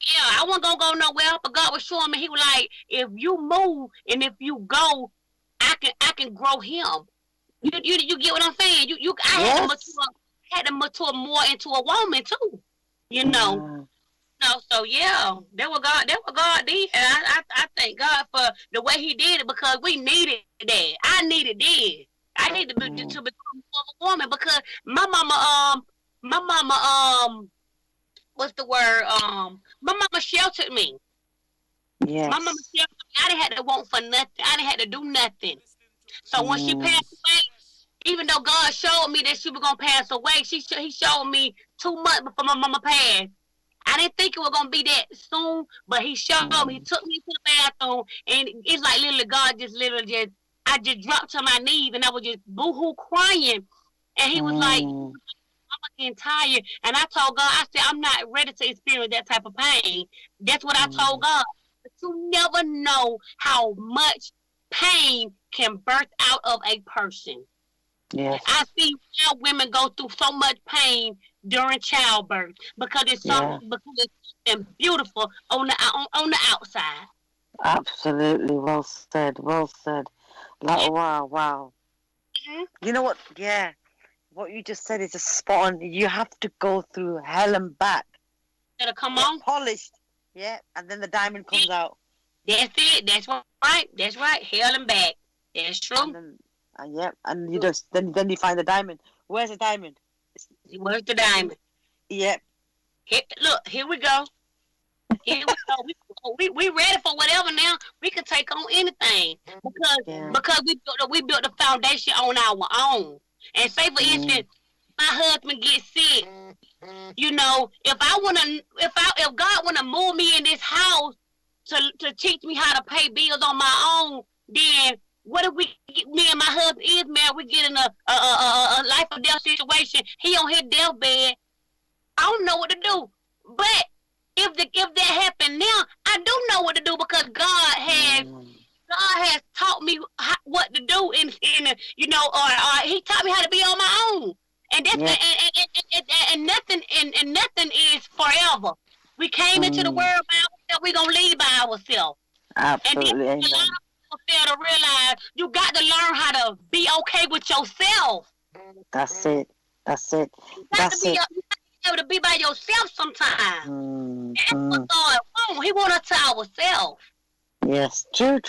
Yeah, I wasn't gonna go nowhere, but God was showing me. He was like, if you move and if you go, I can grow him. You get what I'm saying? I had to mature more into a woman too. You know. So yeah, that what God did. And I thank God for the way He did it because we needed that. I needed this. I needed to become more of a woman because my mama what's the word? My mama sheltered me. Yes. My mama sheltered me. I didn't have to want for nothing. I didn't have to do nothing. So when she passed away, even though God showed me that she was gonna pass away, He showed me 2 months before my mama passed. I didn't think it was gonna be that soon, but He showed me. He took me to the bathroom, and it's like literally God I just dropped to my knees, and I was just boo-hoo crying, and He was like, I'm getting tired, and I told God, I said, I'm not ready to experience that type of pain. That's what I told God. But you never know how much pain can birth out of a person. Yes. I see how women go through so much pain during childbirth because it's something beautiful on the outside. Absolutely. Well said. Well said. Like, wow. You know what? Yeah. What you just said is a spot on. You have to go through hell and back. It'll come on. Polished. Yeah. And then the diamond comes out. That's it. That's right. That's right. Hell and back. That's true. And you just then you find the diamond. Where's the diamond? Where's the diamond? Yep. Look, here we go. Here we go. We ready for whatever now. We can take on anything because we built the foundation on our own. And say for instance, my husband gets sick. You know, if God wanna move me in this house to teach me how to pay bills on my own, then what if me and my husband is married, we get in a life or death situation, he on his deathbed, I don't know what to do. But if that happened now, I do know what to do because God has taught me what to do in you know, or He taught me how to be on my own. And that's and nothing is forever. We came into the world by ourselves, we're gonna leave by ourselves. Absolutely. And then a lot of people fail to realize you got to learn how to be okay with yourself. That's it. You got to be able to be by yourself sometimes. That's what God wants. He wants us to ourselves. Yes, true.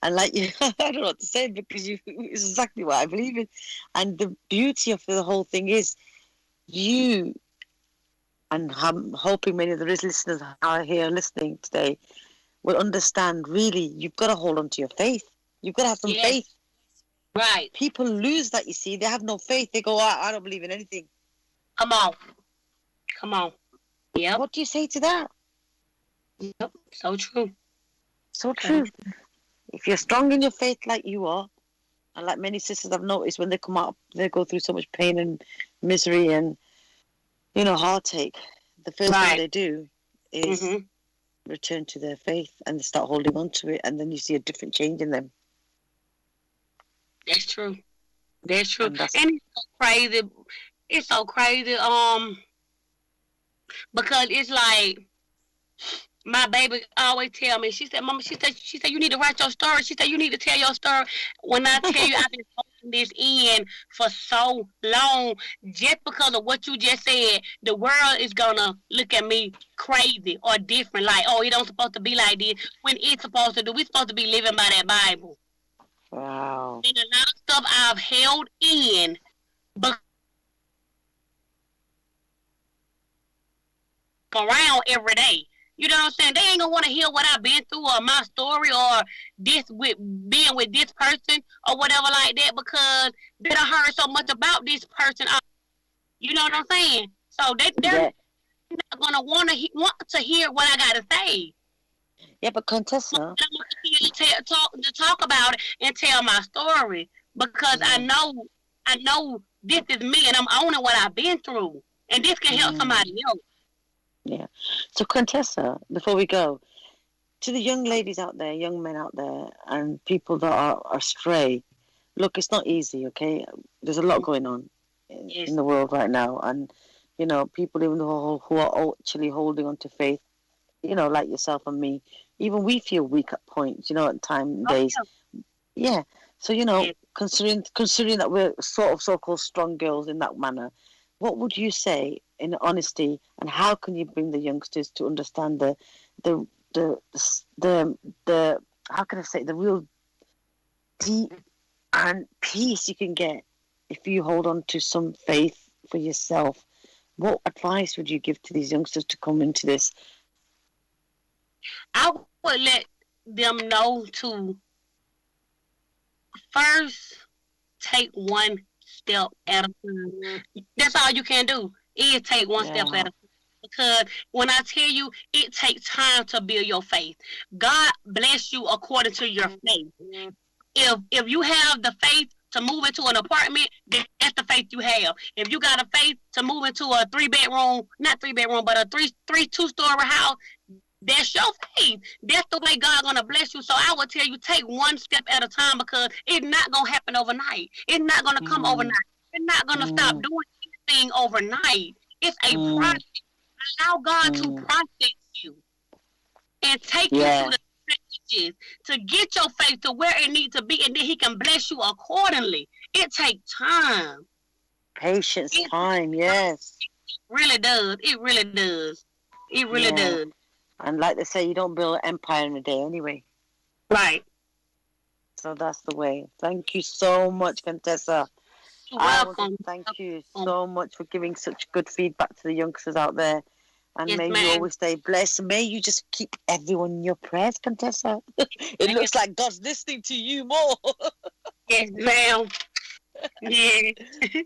And like you, I don't know what to say because it's exactly what I believe in. And the beauty of the whole thing is you, and I'm hoping many of the listeners are here listening today will understand really you've got to hold on to your faith. You've got to have some faith. Right. People lose that, you see. They have no faith. They go, I don't believe in anything. Come on. Yeah. What do you say to that? Yep. So true. So true. If you're strong in your faith like you are, and like many sisters I've noticed when they come out, they go through so much pain and misery and, you know, heartache. The first thing they do is return to their faith and they start holding on to it, and then you see a different change in them. That's true. And it's so crazy. It's so crazy. Because it's like my baby always tell me. She said, "Mama," she said, you need to write your story. She said, you need to tell your story. When I tell you, I've been holding this in for so long, just because of what you just said. The world is gonna look at me crazy or different, like, oh, it don't supposed to be like this. When it's supposed to do, we're supposed to be living by that Bible. Wow. And a lot of stuff I've held in, but around every day. You know what I'm saying? They ain't gonna want to hear what I've been through or my story or this with being with this person or whatever like that, because they done heard so much about this person. You know what I'm saying? So they're not gonna want to hear what I gotta say. Yeah, but Quintessa, I want to talk about it and tell my story because I know this is me and I'm owning what I've been through. And this can help somebody else. Yeah. So, Quintessa, before we go, to the young ladies out there, young men out there, and people that are astray, look, it's not easy, okay? There's a lot going on in Yes. the world right now. And, people even who are actually holding on to faith, like yourself and me, even we feel weak at points, at time Oh, days. Yeah. So, yeah. considering that we're sort of so-called strong girls in that manner, what would you say in honesty, and how can you bring the youngsters to understand the the the the how can I say, the real deep and peace you can get if you hold on to some faith for yourself? What advice would you give to these youngsters to come into this? I would let them know to first take one step at a time. That's all you can do is take one step Yeah. at a time. Because when I tell you, it takes time to build your faith. God bless you according to your faith. If you have the faith to move into an apartment, that's the faith you have. If you got a faith to move into a not 3 bedroom, but a three 2-story house, that's your faith. That's the way God gonna bless you. So I would tell you, take one step at a time, because it's not gonna happen overnight. It's not gonna come overnight. You're not gonna stop Mm, doing anything overnight. It's a mm, process. Allow God to mm. process you and take you through Yeah. the stages to get your faith to where it needs to be, and then He can bless you accordingly. It takes time. Patience, It time, yes. really does. It really does. It really Yeah. does. And like they say, you don't build an empire in a day anyway. Right. So that's the way. Thank you so much, Contessa. You're I want to welcome. thank you so much for giving such good feedback to the youngsters out there. And Yes, may you ma'am. always stay blessed. May you just keep everyone in your prayers, Contessa. It Ma'am. looks like God's listening to you more. Yes, ma'am. Yeah.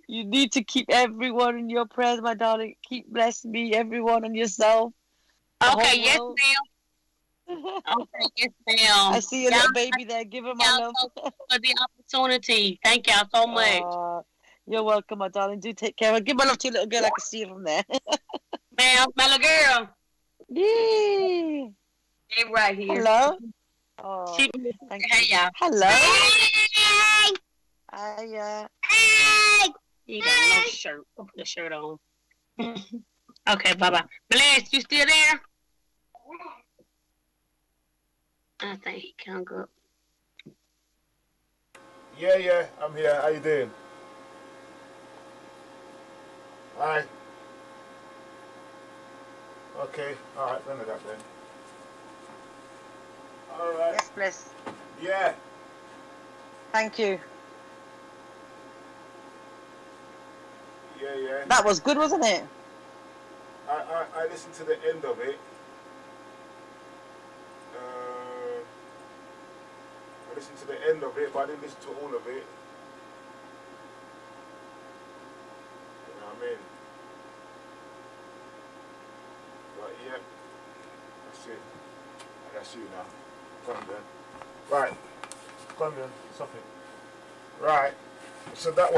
You need to keep everyone in your prayers, my darling. Keep blessing me, everyone, and yourself, the Okay, whole yes, world. ma'am. Okay, yes, I ma'am. see your Y'all, little baby there. Give her thank my y'all love. so much for the opportunity. Thank y'all so much. You're welcome, my darling. Do take care. Give my love to your little girl. I can see her from there. Ma'am, my little girl. Yay. They right here. Hello. Oh, She, thank hey, you. y'all. Hello. Hey! I Hey! You got no shirt. Put the shirt on. Okay, bye-bye. Bless, you still there? I think he can't go. Yeah, I'm here. How you doing? Hi. Okay. All right. None of that then. All right. Yes, bless. Yeah. Thank you. Yeah. That was good, wasn't it? I listened to the end of it. I listened to the end of it, but I didn't listen to all of it. You know what I mean? But yeah, that's it. That's you now. Come on then. Right. Come on then. Stop it. Right. So that was